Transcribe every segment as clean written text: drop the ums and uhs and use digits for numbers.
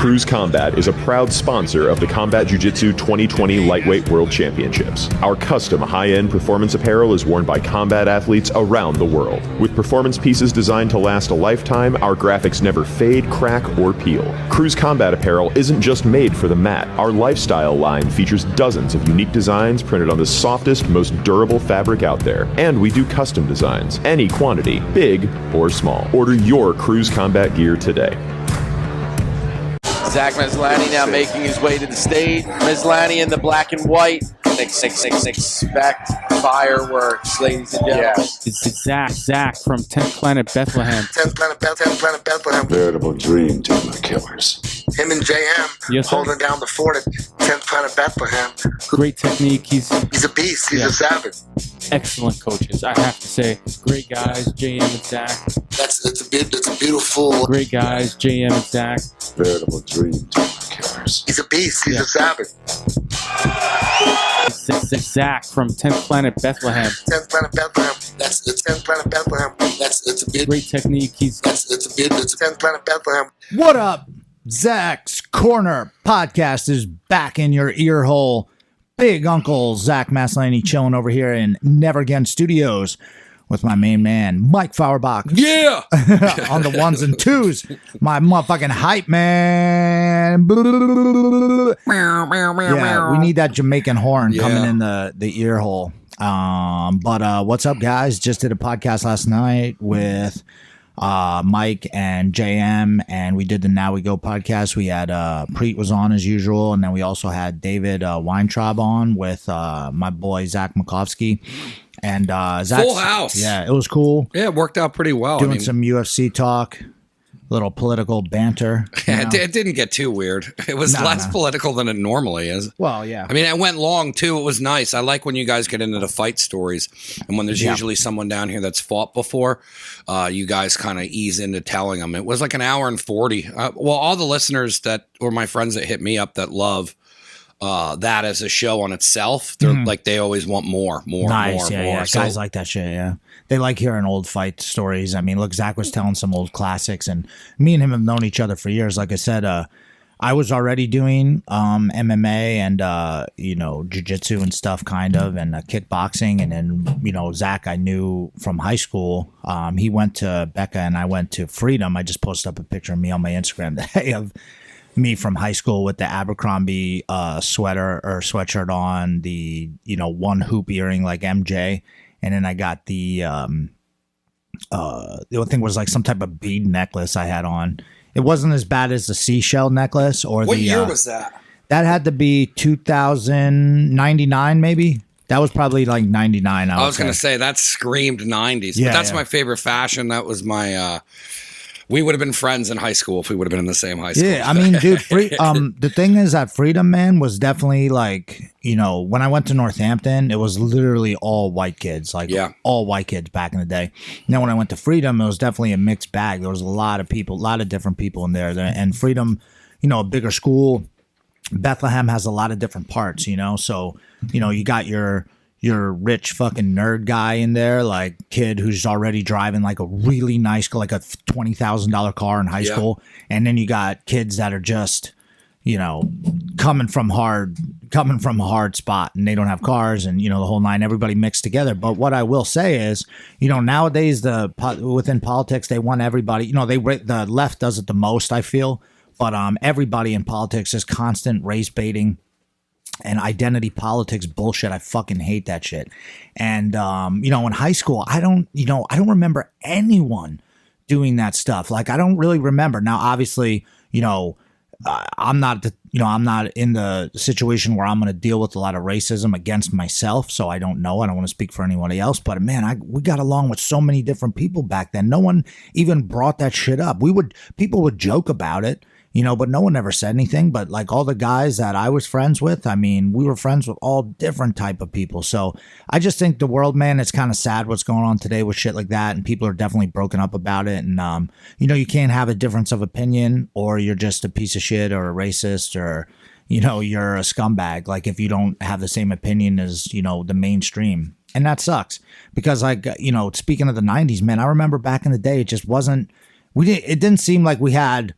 Cruz Combat is a proud sponsor of the Combat Jiu-Jitsu 2020 Lightweight World Championships. Our custom high-end performance apparel is worn by combat athletes around the world. With performance pieces designed to last a lifetime, our graphics never fade, crack, or peel. Cruz Combat apparel isn't just made for the mat. Our lifestyle line features dozens of unique designs printed on the softest, most durable fabric out there. And we do custom designs, any quantity, big or small. Order your Cruz Combat gear today. Zach Meslani now making his way to the stage. Meslani in the black and white. 666 expect fireworks, ladies and gentlemen. Yeah. It's Zach from 10th Planet Bethlehem. 10th Planet Bethlehem. Veritable dream team of killers. Him and JM Yes, sir. holding down the fort at 10th Planet Bethlehem. Great technique. He's a beast. He's a savage. excellent coaches, I have to say. Great guys, JM and Zach. That's a beautiful. Great guys, JM and Zach. Veritable dream team of killers. He's a beast. He's a savage. It's Zach from 10th Planet Bethlehem. 10th Planet Bethlehem. That's 10th Planet Bethlehem. It's a bit. Great technique. It's 10th Planet Bethlehem. What up? Zach's Corner podcast is back in your ear hole. Big Uncle Zach Maslany chilling over here in Never Again Studios with my main man, Mike Fauerbach. Yeah! On the ones and twos, my motherfucking hype man. Yeah, we need that Jamaican horn coming in the ear hole. But what's up, guys? Just did a podcast last night with Mike and JM, and we did the Now We Go podcast. We had Preet was on as usual, and then we also had David Weintraub on with my boy Zach Makovsky. And Zach's, full house. Yeah, it was cool. Yeah, it worked out pretty well. Doing some UFC talk, little political banter. Yeah, it didn't get too weird. It was less political than it normally is. Well, yeah. I mean, it went long, too. It was nice. I like when you guys get into the fight stories. And when there's usually someone down here that's fought before, you guys kind of ease into telling them. It was like an hour and 40. Well, all the listeners that or my friends that hit me up that love that as a show on itself, they're like, they always want more. Yeah. So, guys like that shit, yeah. They like hearing old fight stories. I mean, look, Zach was telling some old classics, and me and him have known each other for years. Like I said, I was already doing MMA and, jiu-jitsu and stuff, kind of, and kickboxing. And then, Zach, I knew from high school. He went to Becca, and I went to Freedom. I just posted up a picture of me on my Instagram today of me from high school with the Abercrombie sweater or sweatshirt on, the one hoop earring like MJ, and then I got the other thing was like some type of bead necklace I had on. It wasn't as bad as the seashell necklace or what year was that? That had to be 2099 maybe. That was probably like 99. I was going to say that screamed 90s, yeah, but that's my favorite fashion. That was my. We would have been friends in high school if we would have been in the same high school. Yeah, I mean, dude, the thing is that Freedom, man, was definitely like, when I went to Northampton, it was literally all white kids, all white kids back in the day. And then when I went to Freedom, it was definitely a mixed bag. There was a lot of people, a lot of different people in there. And Freedom, a bigger school, Bethlehem has a lot of different parts, so, you got your rich fucking nerd guy in there, like kid who's already driving like a really nice, like a $20,000 car in high school. And then you got kids that are just, coming from a hard spot and they don't have cars and, the whole nine, everybody mixed together. But what I will say is, nowadays within politics, they want everybody, the left does it the most, I feel, but everybody in politics is constant race baiting and identity politics bullshit. I fucking hate that shit. And, in high school, I don't remember anyone doing that stuff. Like, I don't really remember. Now, obviously, I'm not in the situation where I'm going to deal with a lot of racism against myself. So I don't know. I don't want to speak for anybody else, but man, we got along with so many different people back then. No one even brought that shit up. People would joke about it. But no one ever said anything. But like all the guys that I was friends with, I mean, we were friends with all different type of people. So I just think the world, man, it's kind of sad what's going on today with shit like that. And people are definitely broken up about it. And, you can't have a difference of opinion, or you're just a piece of shit or a racist, or, you're a scumbag. Like if you don't have the same opinion as, the mainstream. And that sucks because like, speaking of the 90s, man, I remember back in the day, it just wasn't, it didn't seem like we had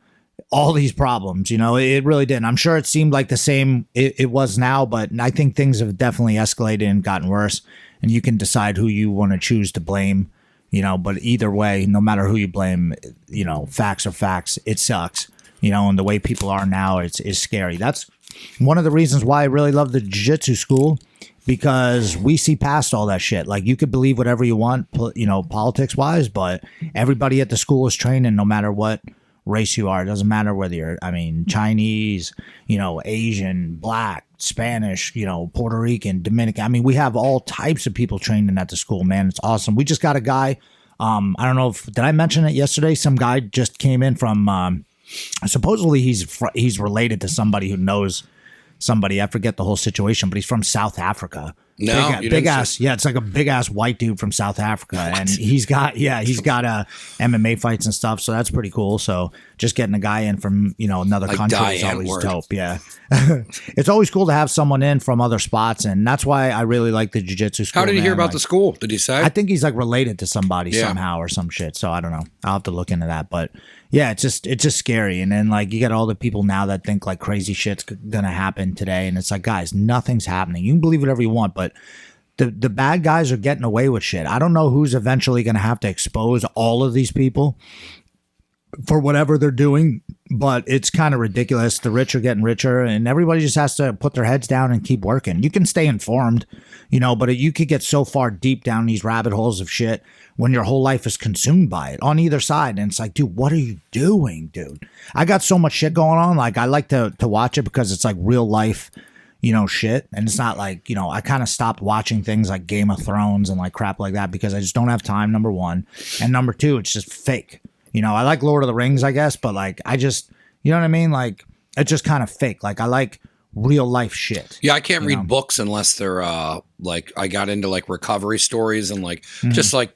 all these problems. It really didn't. I'm sure it seemed like the same it was now, but I think things have definitely escalated and gotten worse. And you can decide who you want to choose to blame. But either way, no matter who you blame, facts are facts. It sucks. And the way people are now, is scary. That's one of the reasons why I really love the jiu-jitsu school, because we see past all that shit. Like, you could believe whatever you want, politics wise, but everybody at the school is training no matter what race you are. It doesn't matter whether you're, Chinese, Asian, Black, Spanish, Puerto Rican, Dominican. We have all types of people training at the school, man. It's awesome. We just got a guy. I don't know did I mention it yesterday? Some guy just came in from, supposedly he's related to somebody who knows somebody. I forget the whole situation, but he's from South Africa. No, big ass. Yeah, it's like a big ass white dude from South Africa, and he's got MMA fights and stuff. So that's pretty cool. So just getting a guy in from another country is always dope. Yeah, it's always cool to have someone in from other spots, and that's why I really like the jiu-jitsu school. How did you hear about the school? Did he say? I think he's like related to somebody somehow or some shit. So I don't know. I'll have to look into that, but. Yeah, it's just scary. And then like you got all the people now that think like crazy shit's gonna happen today, and it's like, guys, nothing's happening. You can believe whatever you want, but the bad guys are getting away with shit. I don't know who's eventually gonna have to expose all of these people for whatever they're doing, but it's kind of ridiculous. The rich are getting richer, and everybody just has to put their heads down and keep working. You can stay informed, but you could get so far deep down these rabbit holes of shit when your whole life is consumed by it on either side. And it's like, dude, what are you doing, dude? I got so much shit going on. Like, I like to watch it because it's like real life, shit. And it's not like, I kind of stopped watching things like Game of Thrones and like crap like that because I just don't have time, number one. And number two, it's just fake. I like Lord of the Rings, I guess, but like, I just, you know what I mean? Like, it's just kind of fake. Like, I like real life shit. Yeah, I can't read books unless they're like, I got into like recovery stories and like, just like,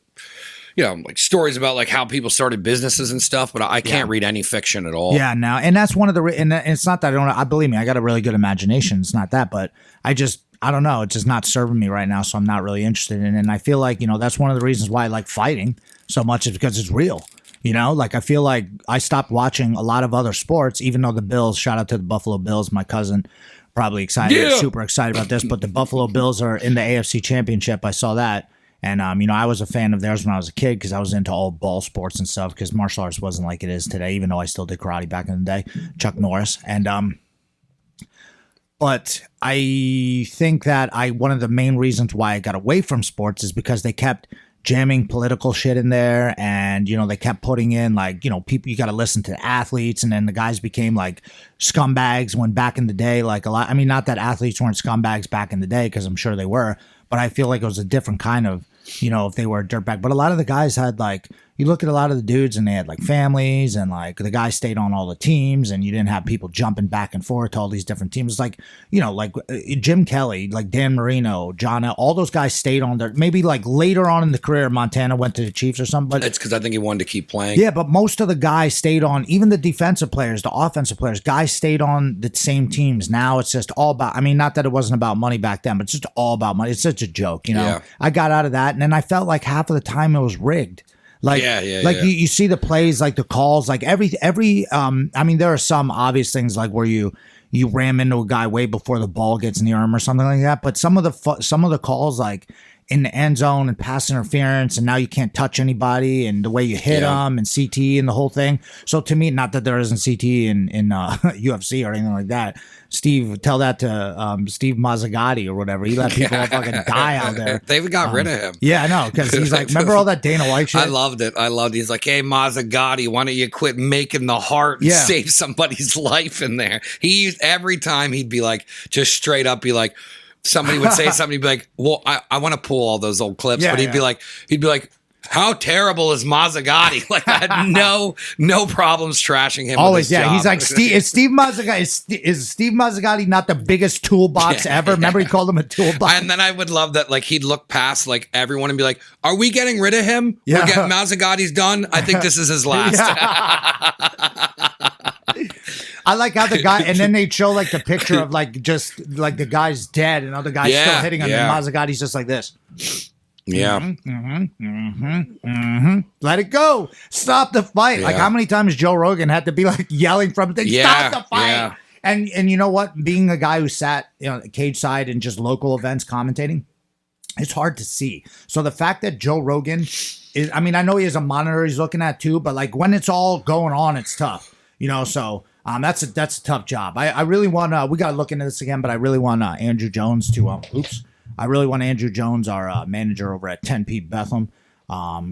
like stories about like how people started businesses and stuff, but I can't read any fiction at all. Yeah, no. And that's one of the, and it's not that I believe me, I got a really good imagination. It's not that, but I don't know. It's just not serving me right now. So I'm not really interested in it. And I feel like, that's one of the reasons why I like fighting so much is because it's real. Like I feel like I stopped watching a lot of other sports, even though the Bills, shout out to the Buffalo Bills, my cousin, probably super excited about this, but the Buffalo Bills are in the AFC Championship. I saw that. And, I was a fan of theirs when I was a kid because I was into all ball sports and stuff because martial arts wasn't like it is today, even though I still did karate back in the day, Chuck Norris. And, but I think that one of the main reasons why I got away from sports is because they kept jamming political shit in there. And, they kept putting in like, people, you got to listen to athletes. And then the guys became like scumbags when back in the day, like a lot, not that athletes weren't scumbags back in the day, because I'm sure they were. But I feel like it was a different kind of, if they were a dirtbag. But a lot of the guys had like, you look at a lot of the dudes and they had like families, and like the guys stayed on all the teams, and you didn't have people jumping back and forth to all these different teams. It's like, like Jim Kelly, like Dan Marino, John L., all those guys stayed on there. Maybe like later on in the career, Montana went to the Chiefs or something. But it's because I think he wanted to keep playing. Yeah, but most of the guys stayed on, even the defensive players, the offensive players, guys stayed on the same teams. Now it's just all about, not that it wasn't about money back then, but it's just all about money. It's such a joke, Yeah. I got out of that, and then I felt like half of the time it was rigged. Like, You see the plays, like the calls, like every there are some obvious things like where you ram into a guy way before the ball gets in the arm or something like that. But some of the calls, like in the end zone and pass interference, and now you can't touch anybody, and the way you hit them, and CT and the whole thing. So to me, not that there isn't CT in UFC or anything like that. Steve, tell that to Steve Mazzagatti or whatever. He let people fucking die out there. They even got rid of him. Yeah, I know, because he's like, remember all that Dana White shit? I loved it. He's like, hey, Mazzagatti, why don't you quit making the heart and save somebody's life in there? He used, every time he'd be like, just straight up be like, somebody would say something, he'd be like, well, I want to pull all those old clips, but he'd be like, how terrible is Mazzagatti? Like, I had no problems trashing him. Always, with his job. He's like, is Steve Mazzagatti not the biggest toolbox ever? Remember, he called him a toolbox. And then I would love that, like, he'd look past like everyone and be like, "Are we getting rid of him? Yeah. We're getting Mazzagatti's done. I think this is his last." I like how the guy, and then they'd show like the picture of like just like the guy's dead and other guys still hitting him, and Mazzagatti's just like this. Yeah. Let it go. Stop the fight. Like, how many times Joe Rogan had to be like yelling from the stop the fight. Yeah. And you know what? Being a guy who sat cage side and just local events commentating, it's hard to see. So the fact that Joe Rogan is, I mean, I know he has a monitor he's looking at too, but like when it's all going on, it's tough. So that's a tough job. I really want we got to look into this again, but I really want Andrew Jones to I really want Andrew Jones, our manager over at 10P Bethlehem,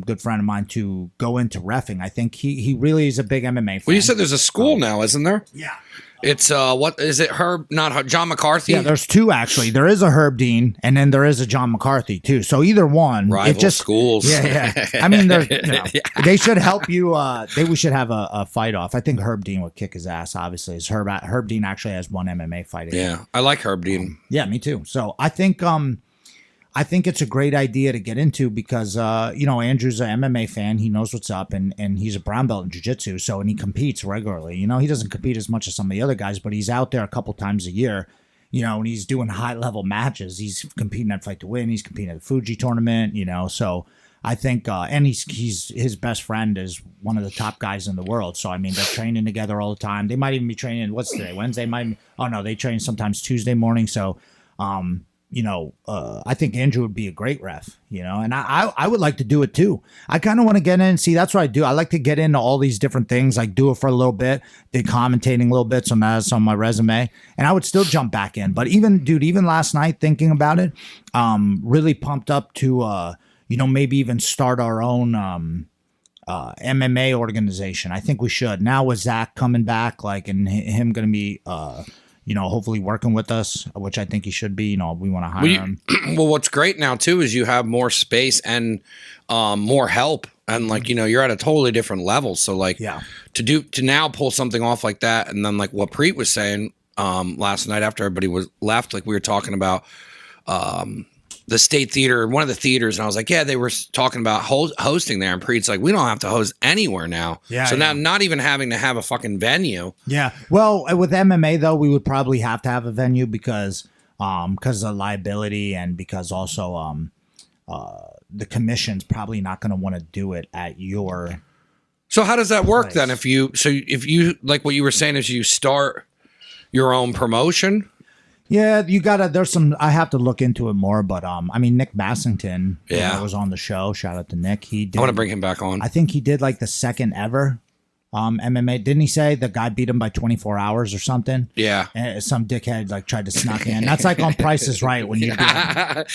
good friend of mine, to go into reffing. I think he really is a big MMA fan. Well, you said there's a school now, isn't there? Yeah. It's what is it? John McCarthy? Yeah, there's two actually. There is a Herb Dean, and then there is a John McCarthy too. So either one, rival schools. Yeah. I mean, they should help you. We should have a fight off. I think Herb Dean would kick his ass. Obviously, as Herb Dean actually has one MMA fight. Yeah, I like Herb Dean. Yeah, me too. So I think it's a great idea to get into because, Andrew's an MMA fan. He knows what's up, and he's a brown belt in jiu-jitsu, and he competes regularly. He doesn't compete as much as some of the other guys, but he's out there a couple times a year, and he's doing high-level matches. He's competing at Fight to Win. He's competing at the Bjj Tournament, so I think, and he's his best friend is one of the top guys in the world. So, I mean, they're training together all the time. They might even be training, what's today, Wednesday? They train sometimes Tuesday morning, so I think Andrew would be a great ref, and I would like to do it too. I kind of want to get in and see, that's what I do. I like to get into all these different things, like do it for a little bit, did commentating a little bit, so that's on my resume, and I would still jump back in. But even last night thinking about it, really pumped up to, maybe even start our own, MMA organization. I think we should now with Zach coming back, and him going to be, hopefully working with us, which I think he should be. We want to hire him. Well, what's great now too is you have more space and more help, and you're at a totally different level. So to now pull something off like that, and then like what Preet was saying last night after everybody was left, like we were talking about the State Theater, one of the theaters, and I was like, yeah, they were talking about hosting there, and Preet's like, we don't have to host anywhere now. Yeah. So now, not even having to have a fucking venue. Yeah. Well, with MMA though, we would probably have to have a venue because of liability, and because also the commission's probably not going to want to do it at your. So how does that work then? If you like what you were saying is you start your own promotion. Yeah, you gotta. I have to look into it more, but Nick Bassington, was on the show. Shout out to Nick. I want to bring him back on. I think he did like the second ever MMA. Didn't he say the guy beat him by 24 hours or something? Yeah. And some dickhead tried to snuck in. That's like on Price is Right when you do guy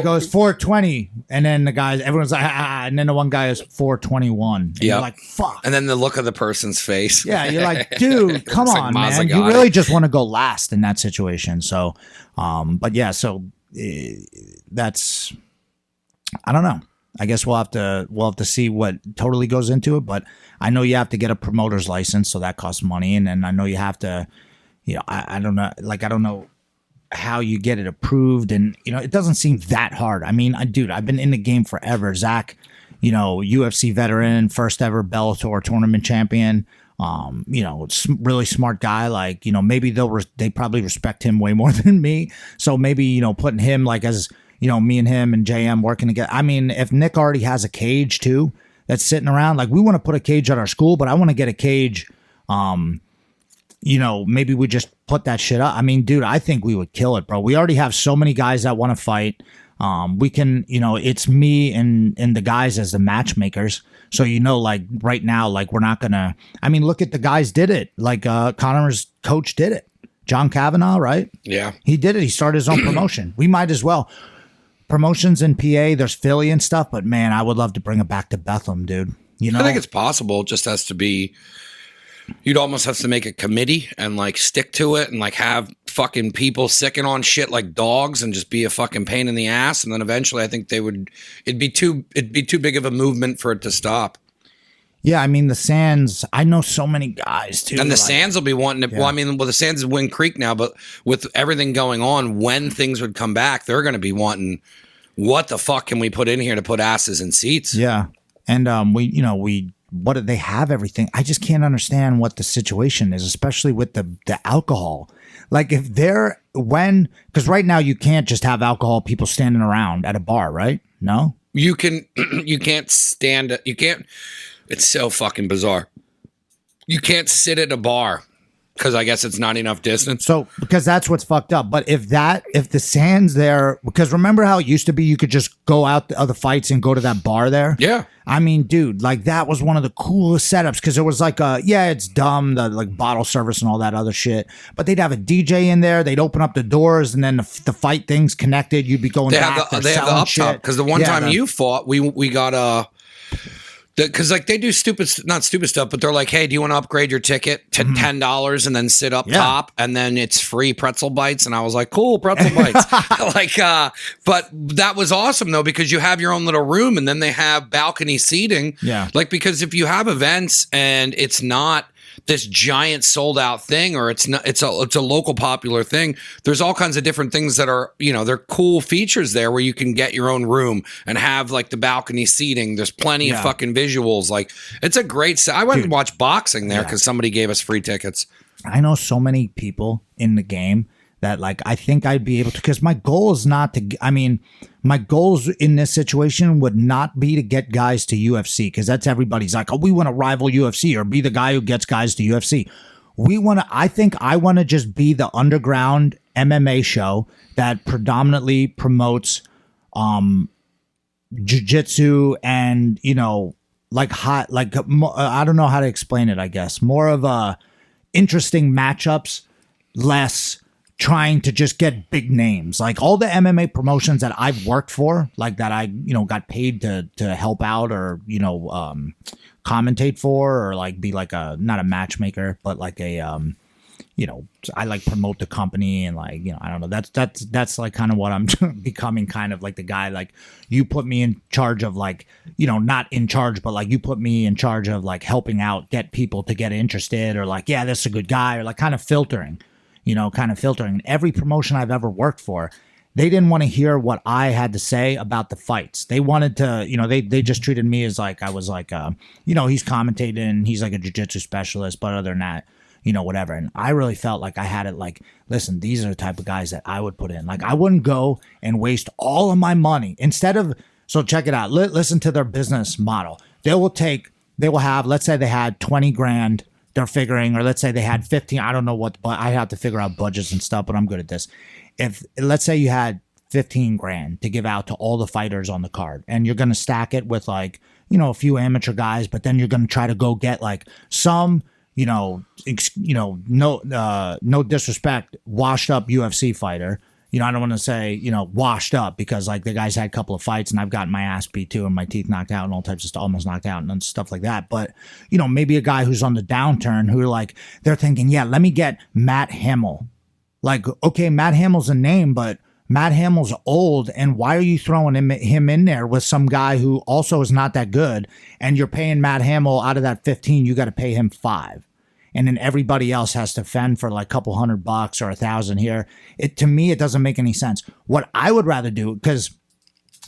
goes 420, and then everyone's like, and then the one guy is 421. Yeah. You're like, fuck. And then the look of the person's face. Yeah, you're like, dude, come on, man. You really just want to go last in that situation. So, that's, I don't know. I guess we'll have to see what totally goes into it, but I know you have to get a promoter's license, so that costs money, and then I know you have to, I don't know, I don't know how you get it approved, and it doesn't seem that hard. I mean, dude, I've been in the game forever. Zach, UFC veteran, first ever Bellator tournament champion. Really smart guy. Maybe they probably respect him way more than me. So maybe putting him as me and him and JM working together. I mean, if Nick already has a cage too that's sitting around, we want to put a cage at our school, but I want to get a cage. Maybe we just put that shit up. I mean, dude, I think we would kill it, bro. We already have so many guys that want to fight. We can, it's me and the guys as the matchmakers. So, right now, we're not gonna, look at the guys did it. Connor's coach did it. John Kavanaugh, right? Yeah. He did it. He started his own promotion. We might as well. Promotions in PA, there's Philly and stuff, but man, I would love to bring it back to Bethlehem, dude. I think it's possible. It just has to be, you'd almost have to make a committee and stick to it and have fucking people sicking on shit like dogs and just be a fucking pain in the ass. And then eventually I think it'd be too big of a movement for it to stop. Yeah, the Sands, I know so many guys too. And the Sands will be wanting to, the Sands is Wind Creek now, but with everything going on, when things would come back, they're going to be wanting, what the fuck can we put in here to put asses in seats? Yeah. And we what they have everything. I just can't understand what the situation is, especially with the alcohol. Like if they're because right now you can't just have alcohol people standing around at a bar, right? No, you can't stand it. You can't. It's so fucking bizarre. You can't sit at a bar because I guess it's not enough distance. So because that's what's fucked up. But if the sand's there, because remember how it used to be, you could just go out to other fights and go to that bar there. Yeah. I mean, dude, like that was one of the coolest setups because it was like it's dumb, the like bottle service and all that other shit. But they'd have a DJ in there. They'd open up the doors and then the fight things connected. You'd be going back. They have the up top because the one time you fought, we got because like they do not stupid stuff, but they're like, hey, do you want to upgrade your ticket to $10 and then sit up top and then it's free pretzel bites? And I was like, cool, pretzel bites. But that was awesome though, because you have your own little room and then they have balcony seating. Yeah. Like, because if you have events and it's not this giant sold out thing, or it's a local popular thing, there's all kinds of different things that are, they're cool features there where you can get your own room and have like the balcony seating. There's plenty of fucking visuals. Like it's a great I went and watched boxing there because somebody gave us free tickets. I know so many people in the game that like I think I'd be able to, because my goal is not to, my goals in this situation would not be to get guys to UFC, because that's everybody's like, oh, we want to rival UFC or be the guy who gets guys to UFC. I want to just be the underground MMA show that predominantly promotes jiu-jitsu and, like hot, like I don't know how to explain it, I guess. More of a interesting matchups, less trying to just get big names. Like all the MMA promotions that I've worked for, like that I, got paid to help out or, commentate for, or like be like not a matchmaker, but like a, I like promote the company and like, I don't know. That's like kind of what I'm becoming, kind of like the guy, like you put me in charge of like, not in charge, but like you put me in charge of like helping out, get people to get interested, or like, yeah, this is a good guy, or like kind of filtering. And every promotion I've ever worked for, they didn't want to hear what I had to say about the fights. They wanted to, they just treated me as like, I was like, he's commentating, he's like a jiu-jitsu specialist, but other than that, whatever. And I really felt like I had it like, listen, these are the type of guys that I would put in. Like I wouldn't go and waste all of my money so check it out. Listen to their business model. They will have, let's say they had 20 grand. They're figuring, or let's say they had 15, I don't know what, but I have to figure out budgets and stuff, but I'm good at this. If let's say you had 15 grand to give out to all the fighters on the card, and you're going to stack it with like, a few amateur guys, but then you're going to try to go get like some, no disrespect, washed up UFC fighter. I don't want to say, washed up, because like the guy's had a couple of fights and I've gotten my ass beat too and my teeth knocked out and all types of stuff, almost knocked out and stuff like that. But, maybe a guy who's on the downturn who like, they're thinking, yeah, let me get Matt Hamill. Like, okay, Matt Hamill's a name, but Matt Hamill's old. And why are you throwing him in there with some guy who also is not that good? And you're paying Matt Hamill out of that 15, you got to pay him 5. And then everybody else has to fend for like a couple $100 or $1,000 here. To me, it doesn't make any sense. What I would rather do, because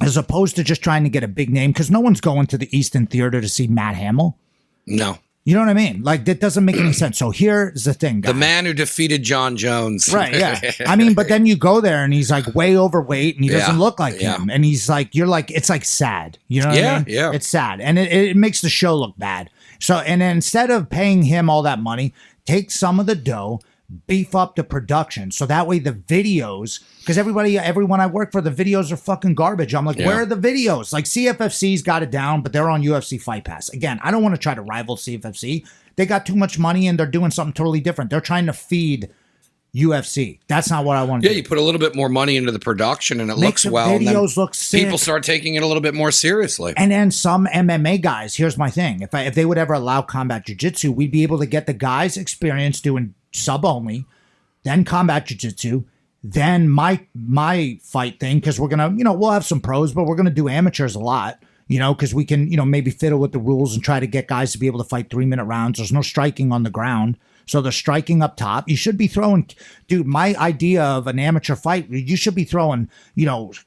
as opposed to just trying to get a big name, because no one's going to the Easton Theater to see Matt Hamill. No. You know what I mean? Like, that doesn't make any sense. So here's the thing, guys. The man who defeated John Jones. Right, yeah. But then you go there and he's like way overweight and he doesn't look like him. And he's like, you're like, it's like sad. You know what I mean? Yeah. It's sad. And it makes the show look bad. So, and then instead of paying him all that money, take some of the dough, beef up the production. So that way the videos, because everyone I work for, the videos are fucking garbage. I'm like, where are the videos? Like CFFC's got it down, but they're on UFC Fight Pass. Again, I don't want to try to rival CFFC. They got too much money and they're doing something totally different. They're trying to feed UFC. That's not what I want to do. Yeah, you put a little bit more money into the production and it looks well. Videos look sick. People start taking it a little bit more seriously. And then some MMA guys, here's my thing. If they would ever allow combat jiu-jitsu, we'd be able to get the guys experience doing sub only, then combat jiu-jitsu, then my fight thing, because we're going to, we'll have some pros, but we're going to do amateurs a lot. Because we can, maybe fiddle with the rules and try to get guys to be able to fight 3-minute rounds. There's no striking on the ground. So they're striking up top. You should be throwing, dude, my idea of an amateur fight, you should be throwing,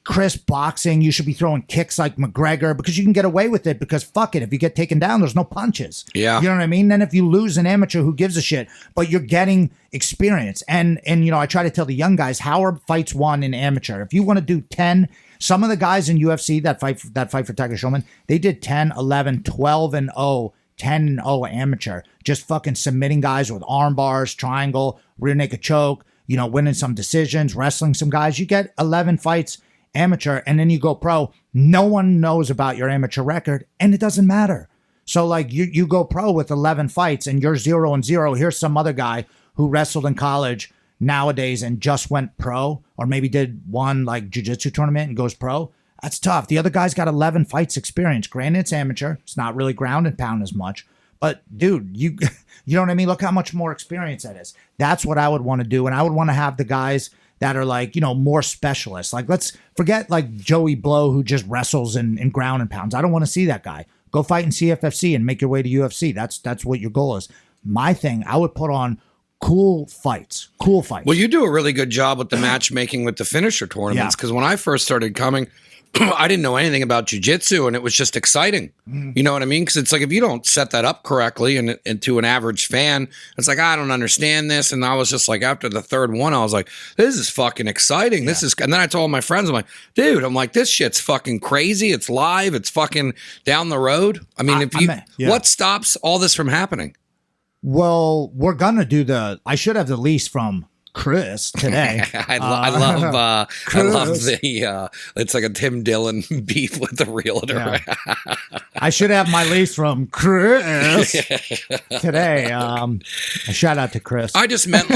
crisp boxing. You should be throwing kicks like McGregor because you can get away with it because fuck it. If you get taken down, there's no punches. Yeah. You know what I mean? Then if you lose an amateur, who gives a shit? But you're getting experience. And I try to tell the young guys, how are fights won in amateur? If you want to do 10, some of the guys in UFC that fight for Tiger Schulman, they did 10, 11, 12 and 0. 10-0 amateur, just fucking submitting guys with arm bars, triangle, rear naked choke, winning some decisions, wrestling some guys. You get 11 fights amateur, and then you go pro. No one knows about your amateur record, and it doesn't matter. So, like, you go pro with 11 fights, and you're 0-0. Here's some other guy who wrestled in college nowadays and just went pro, or maybe did one, like, jiu-jitsu tournament and goes pro. That's tough. The other guy's got 11 fights experience. Granted, it's amateur. It's not really ground and pound as much. But, dude, you know what I mean? Look how much more experience that is. That's what I would want to do. And I would want to have the guys that are, like, more specialists. Like, let's forget, like, Joey Blow, who just wrestles in ground and pounds. I don't want to see that guy. Go fight in CFFC and make your way to UFC. That's what your goal is. My thing, I would put on cool fights. Well, you do a really good job with the matchmaking with the finisher tournaments. Because when I first started coming, I didn't know anything about jiu-jitsu, and it was just exciting. You know what I mean? Because it's like, if you don't set that up correctly and to an average fan, it's like, I don't understand this. And I was just like, after the third one, I was like, this is fucking exciting. This is, and then I told my friends, I'm like, dude, this shit's fucking crazy. It's live. It's fucking down the road. I mean, what stops all this from happening? Well, we're going to do I should have the lease from Chris today. I love the it's like a Tim Dillon beef with the realtor. Yeah. I should have my lease from Chris today. A shout out to Chris. I just meant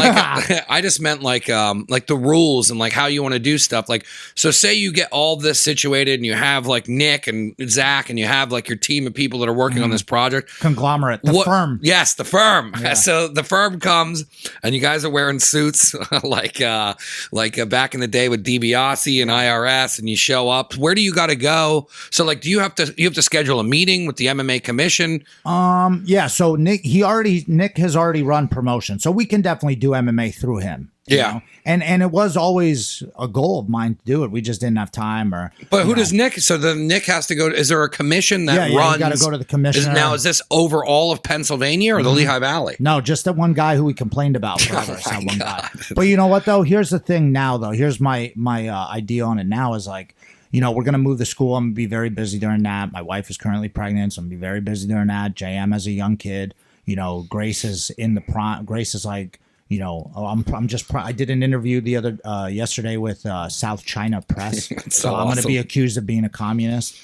like the rules and like how you want to do stuff. Like, so say you get all this situated and you have like Nick and Zach and you have like your team of people that are working on this project. Conglomerate, the firm. Yes, the firm. Yeah. So the firm comes and you guys are wearing suits like back in the day with DiBiase and IRS, and you show up. Where do you got to go? So like, do you have to schedule a meeting with the MMA commission? Yeah. So Nick has already run promotion, so we can definitely do MMA through him. Yeah. And it was always a goal of mine to do it. We just didn't have time But who does Nick? So then Nick has to go. Is there a commission that runs? Yeah, you got to go to the commissioner. Is this over all of Pennsylvania or the Lehigh Valley? No, just that one guy who we complained about forever. That one guy. But you know what though? Here's the thing now though. Here's my idea on it now is like, we're going to move the school. I'm going to be very busy during that. My wife is currently pregnant, so I'm going to be very busy during that. JM has a young kid. Grace is in the prime. Grace is like, I did an interview yesterday with South China Press. So I'm going to be accused of being a communist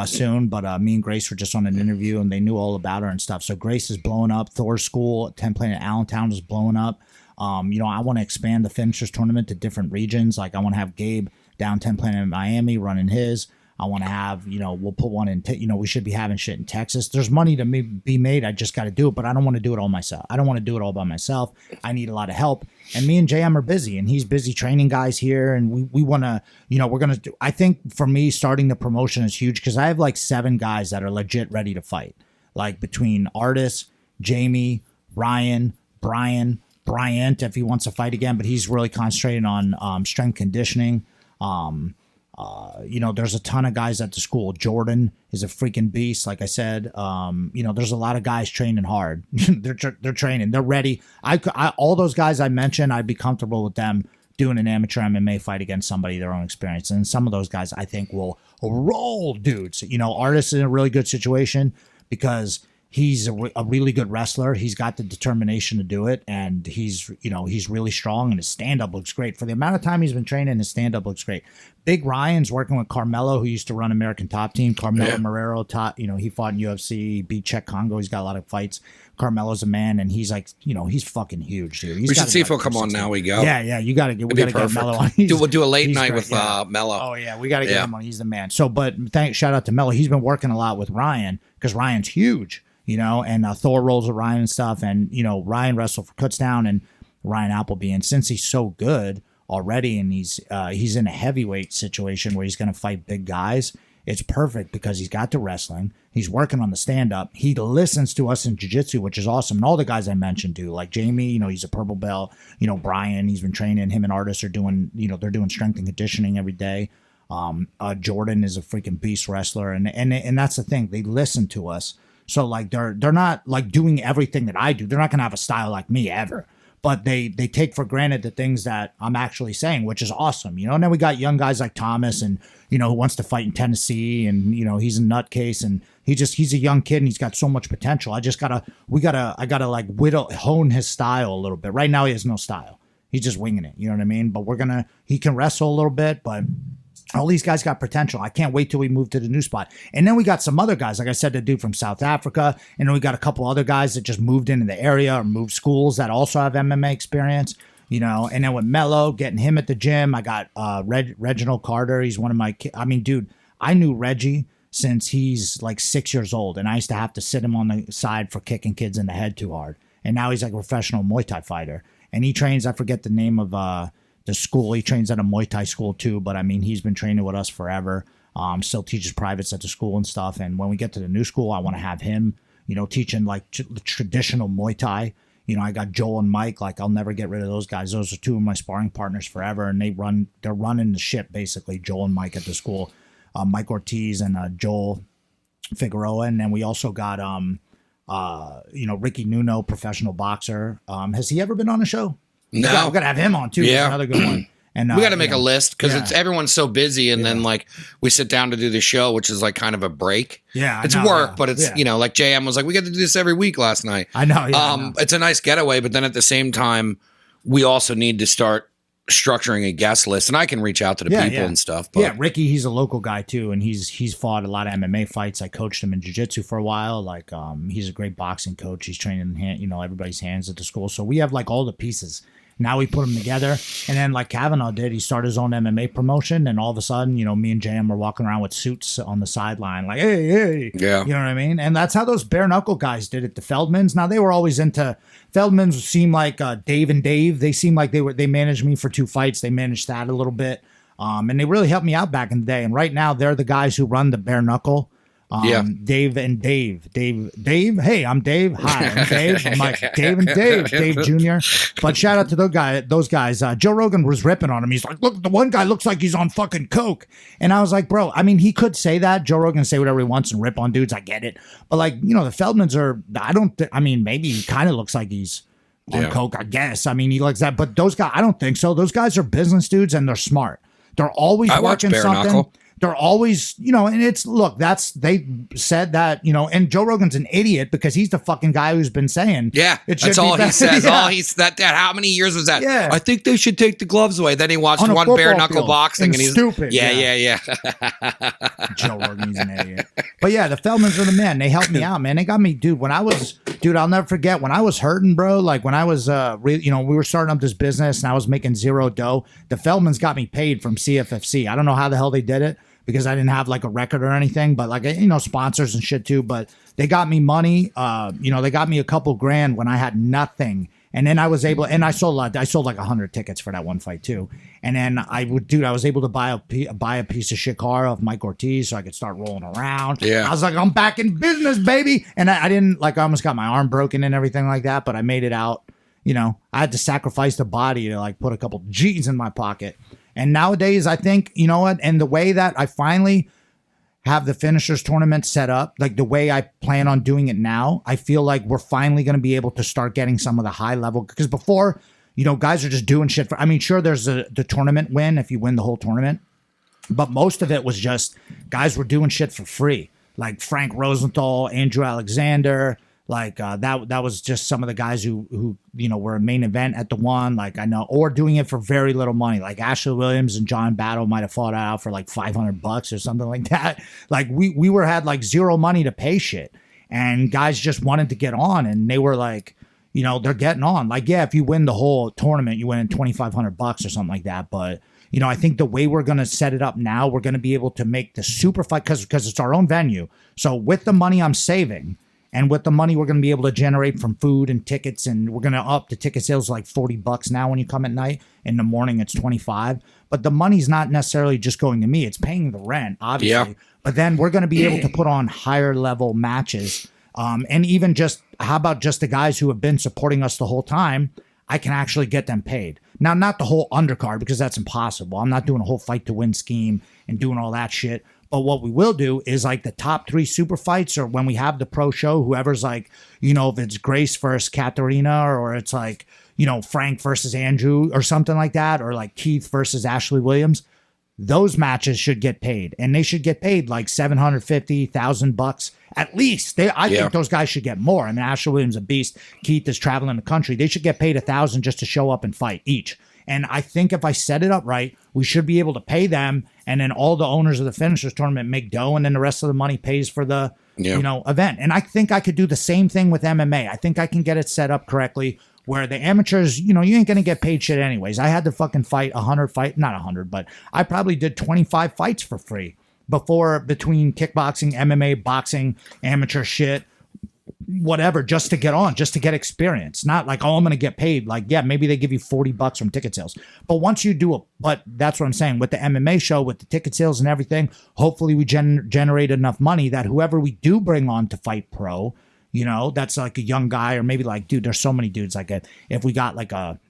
soon. But me and Grace were just on an interview, and they knew all about her and stuff. So Grace is blowing up. Thor's school, 10 Planet Allentown, is blowing up. I want to expand the finishers tournament to different regions. Like I want to have Gabe down 10 Planet in Miami running his. I want to have, we'll put one in, we should be having shit in Texas. There's money to be made. I just got to do it, but I don't want to do it all myself. I don't want to do it all by myself. I need a lot of help. And me and JM are busy, and he's busy training guys here. And we want to, we're going to do, I think for me, starting the promotion is huge because I have like 7 guys that are legit ready to fight. Like between Artis, Jamie, Ryan, Brian, Bryant, if he wants to fight again, but he's really concentrating on strength conditioning. There's a ton of guys at the school. Jordan is a freaking beast. Like I said, there's a lot of guys training hard. they're training. They're ready. All those guys I mentioned, I'd be comfortable with them doing an amateur MMA fight against somebody their own experience. And some of those guys I think will roll dudes. Artist is in a really good situation because he's a really good wrestler. He's got the determination to do it, and he's really strong, and his stand-up looks great. For the amount of time he's been training, his stand-up looks great. Big Ryan's working with Carmelo, who used to run American Top Team. Carmelo Marrero, he fought in UFC, beat Czech Congo. He's got a lot of fights. Carmelo's a man, and he's like, he's fucking huge, dude. We should see if he'll come on Now We Go. Yeah, we got to get Melo on. We'll do a late night with Melo. Oh, yeah, we got to get him on. He's the man. So, but shout out to Melo. He's been working a lot with Ryan because Ryan's huge. And Thor rolls with Ryan and stuff. And, Ryan wrestled for Kutztown and Ryan Appleby. And since he's so good already and he's in a heavyweight situation where he's going to fight big guys, it's perfect because he's got the wrestling. He's working on the stand-up. He listens to us in jiu-jitsu, which is awesome. And all the guys I mentioned do. Like Jamie, he's a purple belt. Brian, he's been training. Him and Artis are doing, they're doing strength and conditioning every day. Jordan is a freaking beast wrestler. And that's the thing. They listen to us. So, like, they're not, like, doing everything that I do. They're not going to have a style like me ever. But they take for granted the things that I'm actually saying, which is awesome, And then we got young guys like Thomas and, who wants to fight in Tennessee and, he's a nutcase and he's a young kid and he's got so much potential. I gotta like hone his style a little bit. Right now he has no style. He's just winging it. You know what I mean? But he can wrestle a little bit, but all these guys got potential. I can't wait till we move to the new spot. And then we got some other guys, like I said, the dude from South Africa. And then we got a couple other guys that just moved into the area or moved schools that also have MMA experience, And then with Mello, getting him at the gym. I got Reginald Carter. He's one of my kids. I mean, dude, I knew Reggie since he's like 6 years old. And I used to have to sit him on the side for kicking kids in the head too hard. And now he's like a professional Muay Thai fighter. And he trains, I forget the name of the school. He trains at a Muay Thai school too, but I mean, he's been training with us forever. Still teaches privates at the school and stuff. And when we get to the new school, I want to have him, teaching like traditional Muay Thai. I got Joel and Mike. Like, I'll never get rid of those guys. Those are two of my sparring partners forever, and they're running the ship basically. Joel and Mike at the school, Mike Ortiz and Joel Figueroa, and then we also got Ricky Nuno, professional boxer. Has he ever been on the show? No, we gotta have him on too. Yeah, another good one. And we got to make a list because everyone's so busy, and then like we sit down to do the show, which is like kind of a break. Yeah, it's work, but it's like JM was like, we got to do this every week last night. I know. Yeah, it's a nice getaway, but then at the same time, we also need to start structuring a guest list, and I can reach out to the people and stuff. But. Yeah, Ricky, he's a local guy too, and he's fought a lot of MMA fights. I coached him in jiu-jitsu for a while. Like, he's a great boxing coach. He's training everybody's hands at the school. So we have like all the pieces. Now we put them together, and then like Kavanaugh did, he started his own MMA promotion, and all of a sudden, me and JM are walking around with suits on the sideline, like, hey, yeah, you know what I mean? And that's how those bare knuckle guys did it. The Feldmans, now they were always into Feldmans. Seemed like Dave and Dave. They seemed like they managed me for 2 fights. They managed that a little bit, and they really helped me out back in the day. And right now, they're the guys who run the bare knuckle. Dave and Dave. Hey, I'm Dave. Hi, I'm Dave. I'm like Dave and Dave Jr. But shout out to those guys. Joe Rogan was ripping on him. He's like, look, the one guy looks like he's on fucking coke. And I was like, bro, I mean, he could say that. Joe Rogan say whatever he wants and rip on dudes. I get it. But like, the Feldmans are, maybe he kind of looks like he's on coke, I guess. I mean, he likes that. But those guys, I don't think so. Those guys are business dudes and they're smart. They're always working something. Knuckle. They're always, and it's, look, they said that, and Joe Rogan's an idiot because he's the fucking guy who's been saying. Yeah, that's all he says. How many years was that? Yeah. I think they should take the gloves away. Then he watched one bare knuckle boxing and he's stupid. Yeah. Joe Rogan, he's an idiot. But yeah, the Feldmans are the man. They helped me out, man. They got me, dude, I'll never forget when I was hurting, bro. Like when I was, we were starting up this business and I was making zero dough. The Feldmans got me paid from CFFC. I don't know how the hell they did it, because I didn't have like a record or anything, but like, sponsors and shit too. But they got me money. They got me a couple grand when I had nothing. And then I was able, and I sold like 100 tickets for that one fight too. And then I was able to buy a piece of shit car of Mike Ortiz so I could start rolling around. Yeah. I was like, I'm back in business, baby. And I didn't, like, I almost got my arm broken and everything like that, but I made it out. I had to sacrifice the body to like put a couple G's in my pocket. And nowadays, I think, you know what? And the way that I finally have the finishers tournament set up, like the way I plan on doing it now, I feel like we're finally going to be able to start getting some of the high level. Because before, guys are just doing shit for, sure there's the tournament win if you win the whole tournament. But most of it was just guys were doing shit for free. Like Frank Rosenthal, Andrew Alexander. Like that was just some of the guys who were a main event at the one, like I know, or doing it for very little money. Like Ashley Williams and John Battle might have fought out for like $500 or something like that. Like we had like zero money to pay shit, and guys just wanted to get on, and they were like, they're getting on. Like, yeah, if you win the whole tournament, you win $2,500 or something like that. But I think the way we're going to set it up now, we're going to be able to make the super fight because it's our own venue. So with the money I'm saving, And with the money we're going to be able to generate from food and tickets, and we're going to up the ticket sales like $40 now when you come at night. In the morning, it's 25. But the money's not necessarily just going to me. It's paying the rent, obviously. Yeah. But then we're going to be able to put on higher level matches. And even just, how about just the guys who have been supporting us the whole time? I can actually get them paid. Now, not the whole undercard, because that's impossible. I'm not doing a whole fight to win scheme and doing all that shit. But what we will do is like the top 3 super fights, or when we have the pro show, whoever's like, you know, if it's Grace versus Katarina, or it's like, you know, Frank versus Andrew or something like that, or like Keith versus Ashley Williams, those matches should get paid. And they should get paid like $750,000 at least. I think those guys should get more. I mean, Ashley Williams is a beast. Keith is traveling the country. They should get paid $1,000 just to show up and fight each. And I think if I set it up right, we should be able to pay them, and then all the owners of the Finishers Tournament make dough, and then the rest of the money pays for the you know, event. And I think I could do the same thing with MMA. I think I can get it set up correctly where the amateurs, you know, you ain't going to get paid shit anyways. I had to fucking fight 100 not 100, but I probably did 25 fights for free before, between kickboxing, MMA, boxing, amateur shit, whatever, just to get on, just to get experience. Not like, oh, I'm going to get paid. Like, yeah, maybe they give you $40 from ticket sales. But once you do it, but that's what I'm saying with the MMA show, with the ticket sales and everything, hopefully we generate enough money that whoever we do bring on to fight pro, you know, that's like a young guy, or maybe like, dude, there's so many dudes. Like if we got like a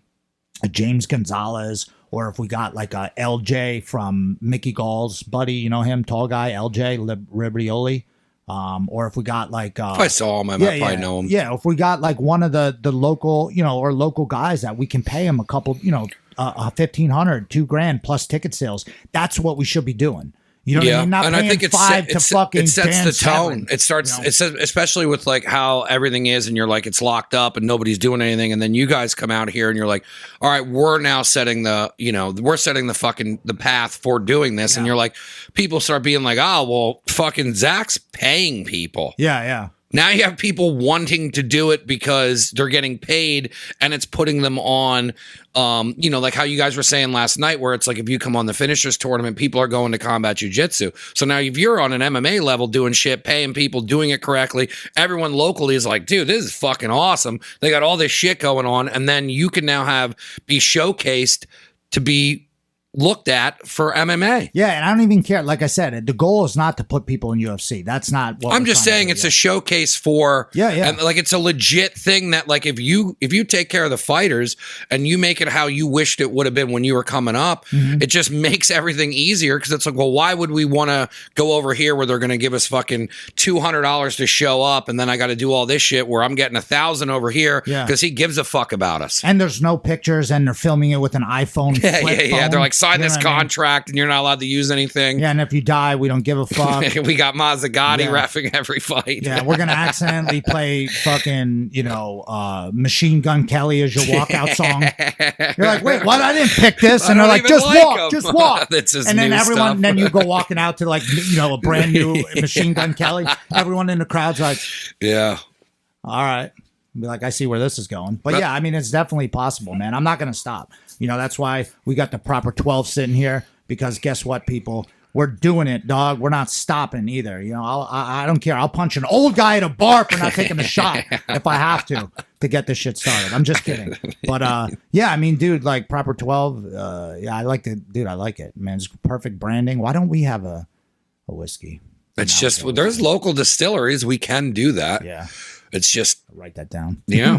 James Gonzalez, or if we got like a LJ from Mickey Gall's buddy, you know him, tall guy, LJ Ribrioli. Or if we got like, if I saw him, I might probably know him. Yeah. If we got like one of the local, you know, or local guys that we can pay him a couple, you know, $1,500, $2,000 plus ticket sales. That's what we should be doing. You know what I mean? Not and I think it sets the tone. It starts, you know? It says, especially with like how everything is, and you're like, it's locked up and nobody's doing anything. And then you guys come out here and you're like, all right, we're now setting the, you know, we're setting the fucking, the path for doing this. And you're like, people start being like, oh, well, fucking Zach's paying people. Yeah. Yeah. Now you have people wanting to do it because they're getting paid, and it's putting them on, you know, like how you guys were saying last night, where it's like, if you come on the Finishers Tournament, people are going to combat jiu-jitsu. So now if you're on an MMA level doing shit, paying people, doing it correctly, everyone locally is like, dude, this is fucking awesome. They got all this shit going on. And then you can now be showcased to be looked at for MMA. Yeah, and I don't even care. Like I said, the goal is not to put people in UFC. That's not what I'm just saying. It's a showcase for and like it's a legit thing that like if you take care of the fighters and you make it how you wished it would have been when you were coming up, it just makes everything easier, because it's like, well, why would we want to go over here where they're going to give us fucking $200 to show up, and then I got to do all this shit where I'm getting $1,000 over here because he gives a fuck about us. And there's no pictures, and they're filming it with an iPhone. Yeah. They're like, sign this contract and you're not allowed to use anything. Yeah, and if you die, we don't give a fuck. We got Mazzagatti reffing every fight. Yeah, we're gonna accidentally play fucking, you know, Machine Gun Kelly as your walkout song. You're like, wait, what? I didn't pick this. And they're like, just walk. And then everyone, and then you go walking out to like, you know, a brand new Machine Gun Kelly. Everyone in the crowd's like, yeah, all right. Be like, I see where this is going. But yeah, I mean, it's definitely possible, man. I'm not gonna stop. You know, that's why we got the proper 12 sitting here, because guess what, people? We're doing it, dog. We're not stopping either. You know, I don't care. I'll punch an old guy at a bar for not taking a shot if I have to get this shit started. I'm just kidding. But yeah, I mean, dude, like proper 12. Yeah, I like it, dude. I like it, man. It's perfect branding. Why don't we have a whiskey? It's just there's local distilleries. We can do that. Yeah. It's just I'll write that down. Yeah.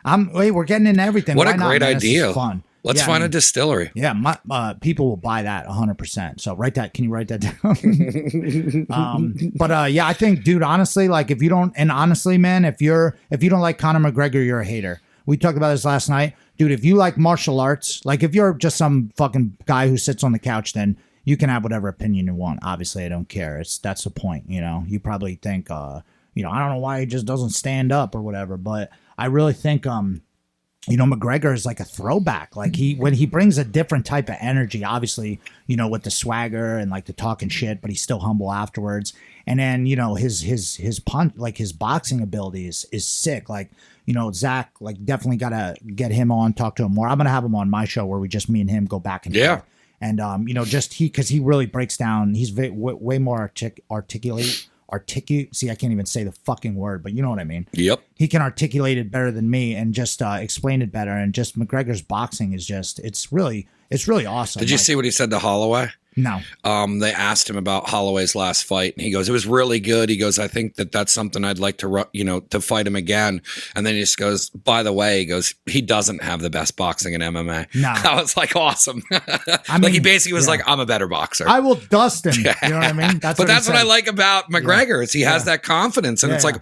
We're getting into everything. What Why a great not, idea. This is fun. Let's find a distillery. Yeah, people will buy that 100%. So write that. Can you write that down? But yeah, I think, dude, honestly, like if you don't, and honestly, man, if you don't like Conor McGregor, you're a hater. We talked about this last night, dude. If you like martial arts, like if you're just some fucking guy who sits on the couch, then you can have whatever opinion you want. Obviously, I don't care. That's the point. You know, you probably think, you know, I don't know why he just doesn't stand up or whatever, but I really think, you know, McGregor is like a throwback. Like when he brings a different type of energy, obviously, you know, with the swagger and like the talking shit, but he's still humble afterwards. And then, you know, his punch, like his boxing ability is sick. Like, you know, Zach, like definitely got to get him on, talk to him more. I'm going to have him on my show where we just, me and him go back and forth. And, you know, just because he really breaks down, he's way more articulate articulate. See, I can't even say the fucking word, but you know what I mean. Yep. He can articulate it better than me and just explain it better. And just McGregor's boxing is just, it's really awesome. Did you see what he said to Holloway? No. They asked him about Holloway's last fight, and he goes, "It was really good." He goes, "I think that's something I'd like to, to fight him again." And then he just goes, "By the way," he goes, "he doesn't have the best boxing in MMA." No. I was like, awesome. I mean, he basically was like, "I'm a better boxer. I will dust him." You know what I mean? That's what I like about McGregor is he has that confidence, and it's like,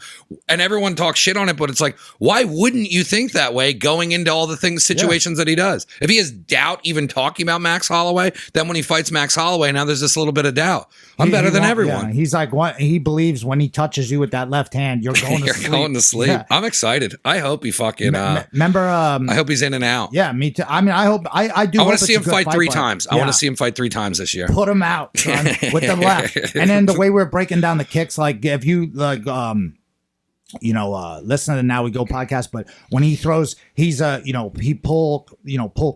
and everyone talks shit on it, but it's like, why wouldn't you think that way going into all the situations that he does? If he has doubt even talking about Max Holloway, then when he fights Max Holloway, now there's this little bit of doubt. I'm better than everyone. Yeah. He's like, what? He believes when he touches you with that left hand, you're going to sleep. Going to sleep. Yeah. I'm excited. I hope he fucking. Remember? I hope he's in and out. Yeah, me too. I mean, I hope. I do. I want to see him fight 3 times. I want to see him fight 3 times this year. Put him out, son, with the left. And then the way we're breaking down the kicks, like if you like, listen to the Now We Go podcast. But when he throws, he's he pull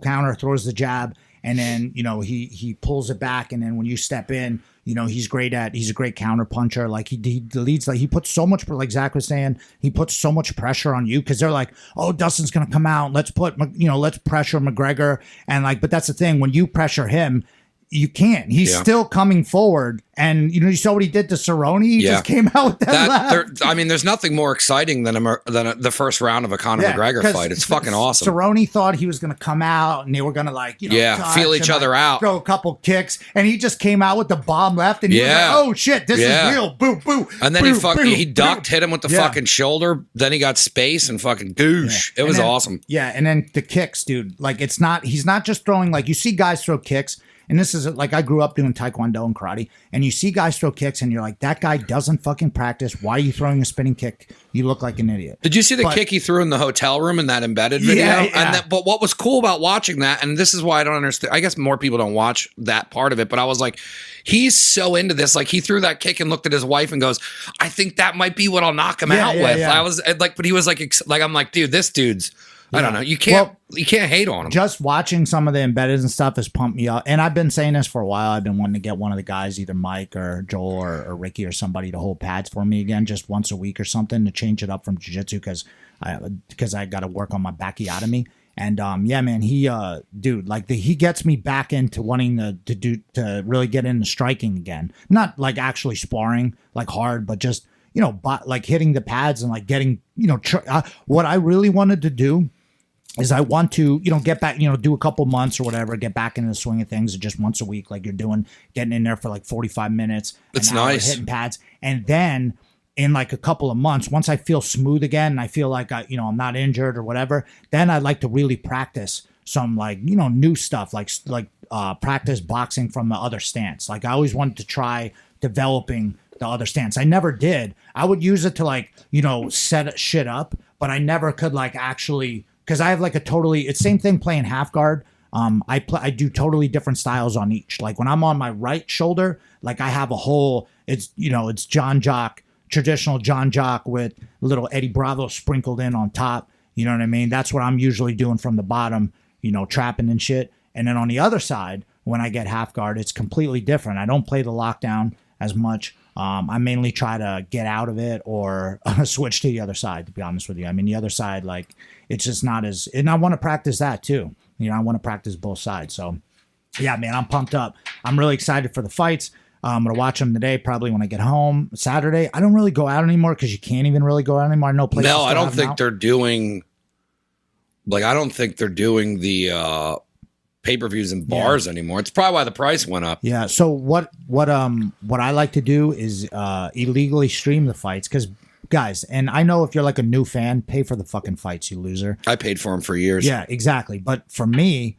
counter, throws the jab. And then, he pulls it back. And then when you step in, he's a great counter puncher. Like he leads, like he puts so much, like Zach was saying, he puts so much pressure on you because they're like, oh, Dustin's going to come out. Let's let's pressure McGregor. And like, but that's the thing. When you pressure him, you can't. He's still coming forward. And, you saw what he did to Cerrone. He just came out with that. There's nothing more exciting than the first round of a Conor McGregor fight. It's fucking awesome. Cerrone thought he was going to come out and they were going to feel each other out. Throw a couple kicks. And he just came out with the bomb left. And he was like, oh, shit, this is real. Boo, boo. And then he ducked, hit him with the fucking shoulder. Then he got space and fucking goosh. It was awesome. Yeah. And then the kicks, dude. Like, he's not just throwing, like, you see guys throw kicks. And this is like, I grew up doing Taekwondo and karate, and you see guys throw kicks and you're like, that guy doesn't fucking practice. Why are you throwing a spinning kick? You look like an idiot. Did you see the kick he threw in the hotel room in that embedded video? Yeah. But what was cool about watching that, and this is why I don't understand, I guess more people don't watch that part of it, but I was like, he's so into this. Like, he threw that kick and looked at his wife and goes, I think that might be what I'll knock him out with. I was like, but he was like, I'm like, dude, this dude's, I don't know. You can't hate on him. Just watching some of the embedded and stuff has pumped me up. And I've been saying this for a while. I've been wanting to get one of the guys, either Mike or Joel or Ricky or somebody, to hold pads for me again, just once a week or something, to change it up from jiu-jitsu because I got to work on my bacchiotomy. And man, he he gets me back into wanting to really get into striking again. Not like actually sparring like hard, but just like hitting the pads and like getting what I really wanted to do is I want to, get back, do a couple months or whatever, get back into the swing of things just once a week, like you're doing, getting in there for like 45 minutes. That's nice. Hitting pads. And then in like a couple of months, once I feel smooth again, and I feel like I'm not injured or whatever, then I'd like to really practice some like, new stuff, like practice boxing from the other stance. Like I always wanted to try developing the other stance. I never did. I would use it to like, set shit up, but I never could like actually, because I have like it's same thing playing half guard. I do totally different styles on each. Like when I'm on my right shoulder, like I have a whole, it's John Jock, traditional John Jock with little Eddie Bravo sprinkled in on top. You know what I mean? That's what I'm usually doing from the bottom, trapping and shit. And then on the other side, when I get half guard, it's completely different. I don't play the lockdown as much. I mainly try to get out of it or switch to the other side, to be honest with you. I mean, the other side, like, it's just not as, and I want to practice that too. I want to practice both sides. So yeah, man, I'm pumped up. I'm really excited for the fights. I'm going to watch them today, probably when I get home. Saturday, I don't really go out anymore because you can't even really go out anymore. No, I don't think they're doing, I don't think they're doing the, pay-per-views in bars anymore. It's probably why the price went up. Yeah. So what I like to do is illegally stream the fights, because guys, and I know if you're like a new fan, pay for the fucking fights, you loser. I paid for them for years. Yeah, exactly. But for me,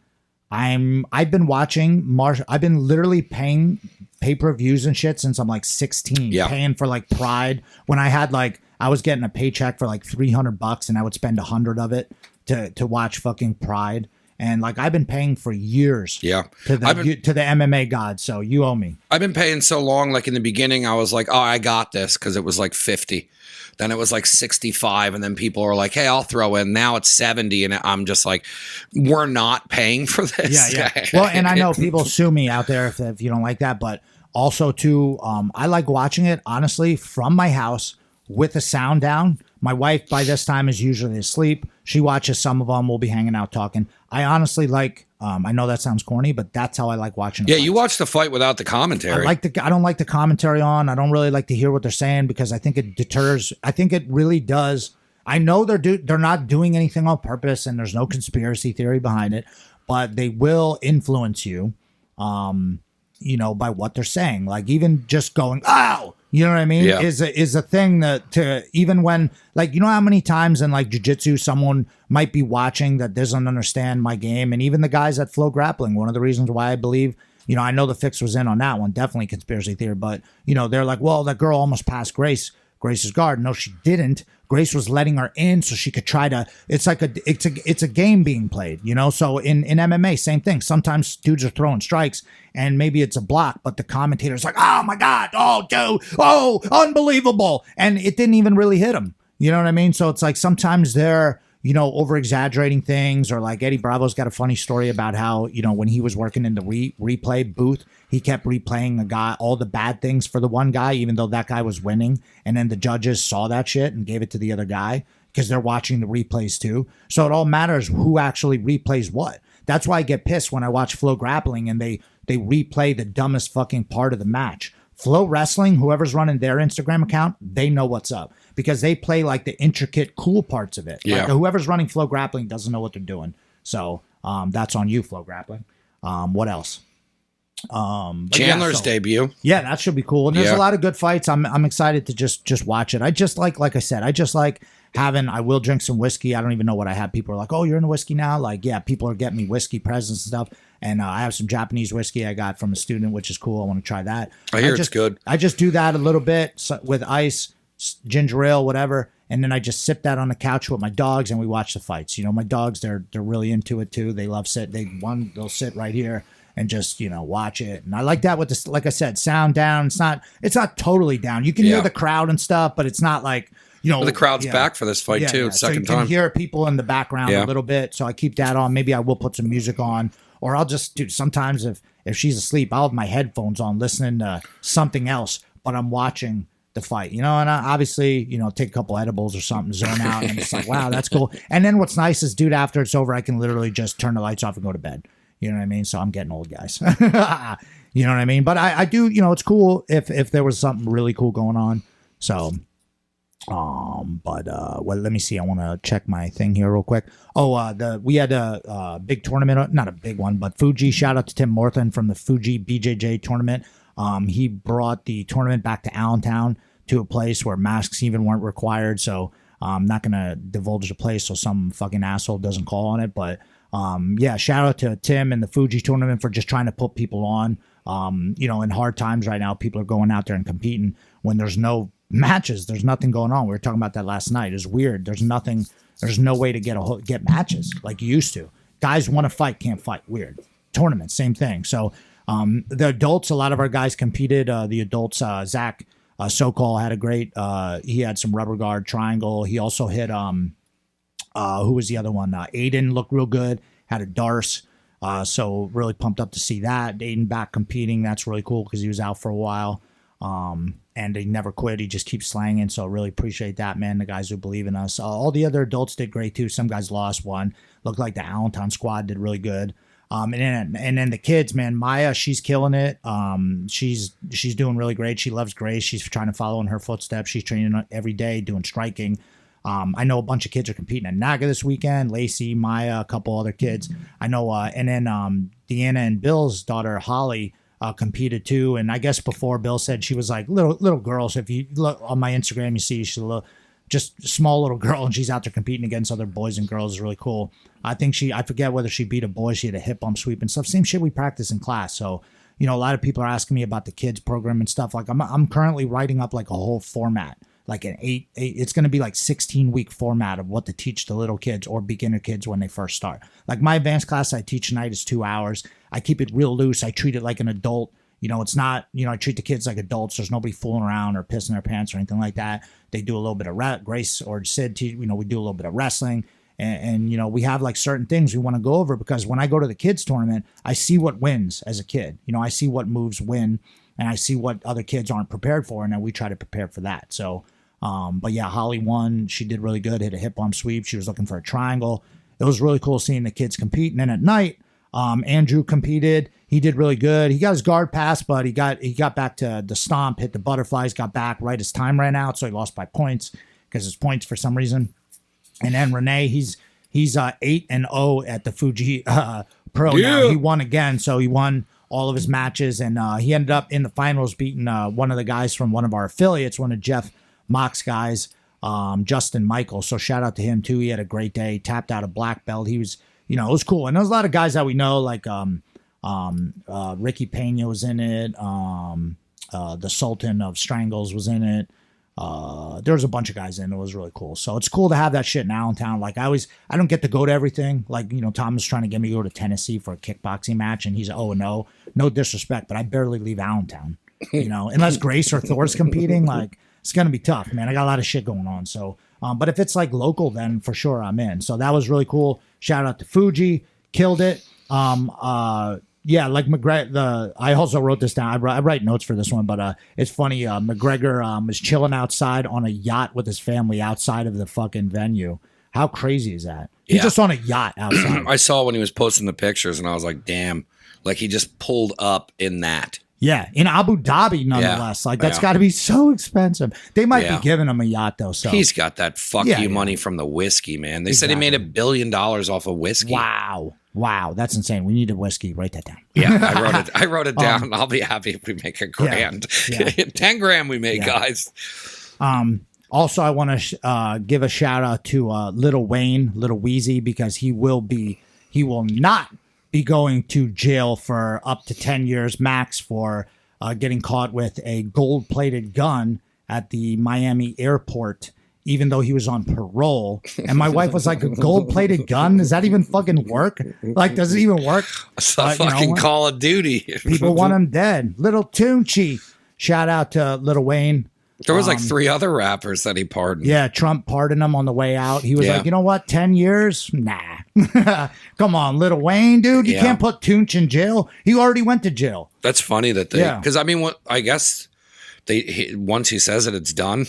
I've been watching I've been literally paying pay-per-views and shit since I'm like 16. Yeah. Paying for like Pride when I had like, I was getting a paycheck for like $300 and I would spend 100 of it to watch fucking Pride. And like I've been paying for years to the MMA gods, so you owe me. I've been paying so long, like in the beginning I was like, oh, I got this, because it was like 50. Then it was like 65, and then people are like, hey, I'll throw in. Now it's 70, and I'm just like, we're not paying for this. Yeah. Well, and I know people sue me out there if you don't like that, but Also, too, I like watching it, honestly, from my house with the sound down. My wife, by this time, is usually asleep. She watches some of them. We'll be hanging out talking. I honestly like, I know that sounds corny, but that's how I like watching it. Yeah, you watch the fight without the commentary. I don't like the commentary on. I don't really like to hear what they're saying because I think it deters. I think it really does. I know they're not doing anything on purpose and there's no conspiracy theory behind it, but they will influence you. By what they're saying, like even just going, "Ow," you know what I mean? Yeah. Is a thing that to even when, like, you know how many times in like jiu-jitsu someone might be watching that doesn't understand my game, and even the guys at Flow Grappling, one of the reasons why I believe, I know the fix was in on that one, definitely conspiracy theory, but they're like, well, that girl almost passed Grace's guard. No, she didn't. Grace was letting her in so she could try to. It's like it's a game being played, So in MMA, same thing. Sometimes dudes are throwing strikes and maybe it's a block, but the commentator's like, "Oh my god, oh dude, oh unbelievable," and it didn't even really hit him. You know what I mean? So it's like sometimes they're over exaggerating things, or like Eddie Bravo's got a funny story about how when he was working in the replay booth, he kept replaying the guy, all the bad things for the one guy, even though that guy was winning. And then the judges saw that shit and gave it to the other guy because they're watching the replays too. So it all matters who actually replays what. That's why I get pissed when I watch Flow Grappling and they replay the dumbest fucking part of the match. Flow Wrestling, whoever's running their Instagram account, they know what's up because they play like the intricate, cool parts of it. Yeah. Like whoever's running Flow Grappling doesn't know what they're doing. So that's on you, Flow Grappling. What else? Chandler's debut. Yeah, that should be cool. And there's a lot of good fights. I'm excited to just watch it. I just like I said, I just like having, I will drink some whiskey. I don't even know what I have. People are like, "Oh, you're into whiskey now?" Like, yeah, people are getting me whiskey presents and stuff. And I have some Japanese whiskey I got from a student, which is cool. I want to try that. I hear it's good. I just do that a little bit with ice, ginger ale, whatever. And then I just sip that on the couch with my dogs and we watch the fights. My dogs, they're really into it too. They love they'll sit right here and just, watch it. And I like that with this, like I said, sound down. It's not totally down. You can hear the crowd and stuff, but it's not like, Well, the crowd's back for this fight too. It's second time. So you can hear people in the background a little bit. So I keep that on. Maybe I will put some music on, or I'll just do, sometimes if she's asleep, I'll have my headphones on listening to something else, but I'm watching the fight, and I obviously, take a couple edibles or something, zone out, and it's like, wow, that's cool. And then what's nice is, dude, after it's over, I can literally just turn the lights off and go to bed. You know what I mean? So I'm getting old, guys. You know what I mean? But I do, it's cool if there was something really cool going on. So, well, let me see. I want to check my thing here real quick. We had a big tournament, not a big one, but Fuji. Shout out to Tim Morthan from the Fuji Bjj Tournament. He brought the tournament back to Allentown to a place where masks even weren't required. So I'm not going to divulge the place so some fucking asshole doesn't call on it. But shout out to Tim and the Fuji tournament for just trying to put people on. In hard times right now, people are going out there and competing when there's no matches. There's nothing going on. We were talking about that last night. It's weird. There's no way to get matches like you used to. Guys want to fight, can't fight. Weird. Tournament, same thing. So the adults, a lot of our guys competed. The adults, Zach Sokol had a great, he had some rubber guard triangle. He also hit, who was the other one? Aiden looked real good, had a Darce. So really pumped up to see that. Aiden back competing. That's really cool because he was out for a while. And he never quit. He just keeps slanging. So really appreciate that, man. The guys who believe in us. All the other adults did great too. Some guys lost one. Looked like the Allentown squad did really good. And then the kids, man, Maya, she's killing it. She's doing really great. She loves Grace. She's trying to follow in her footsteps. She's training every day, doing striking. I know a bunch of kids are competing at Naga this weekend. Lacey, Maya, a couple other kids. I know, and then Deanna and Bill's daughter Holly competed too. And I guess before Bill said she was like little girl. So if you look on my Instagram, you see she's a little, just small little girl, and she's out there competing against other boys and girls. Is really cool. I think I forget whether she beat a boy. She had a hip bump sweep and stuff. Same shit we practice in class. So, a lot of people are asking me about the kids program and stuff. Like I'm currently writing up like a whole format, like an eight it's going to be like 16-week format of what to teach the little kids or beginner kids when they first start. Like my advanced class I teach tonight is 2 hours. I keep it real loose. I treat it like an adult. It's not, I treat the kids like adults. There's nobody fooling around or pissing their pants or anything like that. They do a little bit of Grace or Sid, we do a little bit of wrestling. And we have like certain things we want to go over because when I go to the kids tournament, I see what wins as a kid. I see what moves win. and I see what other kids aren't prepared for, and then we try to prepare for that. So, but yeah, Holly won. She did really good, hit a hip bump sweep. She was looking for a triangle. It was really cool seeing the kids compete. And then at night, Andrew competed. He did really good. He got his guard pass, but he got back to the stomp, hit the butterflies, got back right as time ran out, so he lost by points because his points for some reason. And then Renee, he's 8-0 at the Fuji Pro now. He won again, so he won all of his matches, and he ended up in the finals beating one of the guys from one of our affiliates, one of Jeff Mock's guys, Justin Michael. So shout out to him too. He had a great day. Tapped out a black belt. He was, it was cool. And there's a lot of guys that we know, like Ricky Pena was in it. The Sultan of Strangles was in it. There was a bunch of guys in it. It was really cool. So it's cool to have that shit in Allentown. Like I don't get to go to everything. Like, Tom was trying to get me to go to Tennessee for a kickboxing match, and he's 0-0. No disrespect, but I barely leave Allentown. Unless Grace or Thor's competing, like it's gonna be tough, man. I got a lot of shit going on. So, but if it's like local, then for sure I'm in. So that was really cool. Shout out to Fuji, killed it. Yeah, like McGregor. I also wrote this down. I write notes for this one, but it's funny. McGregor was chilling outside on a yacht with his family outside of the fucking venue. How crazy is that? He's just on a yacht outside. I saw when he was posting the pictures, and I was like, damn, like he just pulled up in that. Yeah, in Abu Dhabi, nonetheless. Like that's got to be so expensive. They might be giving him a yacht though. So he's got that you money from the whiskey, man. They said he made $1 billion off of whiskey. Wow, that's insane. We need a whiskey. Write that down. Yeah, I wrote it down. I'll be happy if we make $1,000. Yeah. 10 grand we make, guys. Also, I want to give a shout out to Little Wayne, Little Wheezy, because he will not be going to jail for up to 10 years max for getting caught with a gold-plated gun at the Miami airport, even though he was on parole. And my wife was like, a gold-plated gun? Does that even fucking work? Like, does it even work? It's a fucking Call of Duty. People want him dead. Little Tunchi. Shout out to Little Wayne. There was like 3 other rappers that he pardoned. Yeah, Trump pardoned him on the way out. He was like, you know what, 10 years? Nah. Come on, Little Wayne, dude. You can't put Tunch in jail. He already went to jail. That's funny that they, because I mean, I guess once he says it, it's done.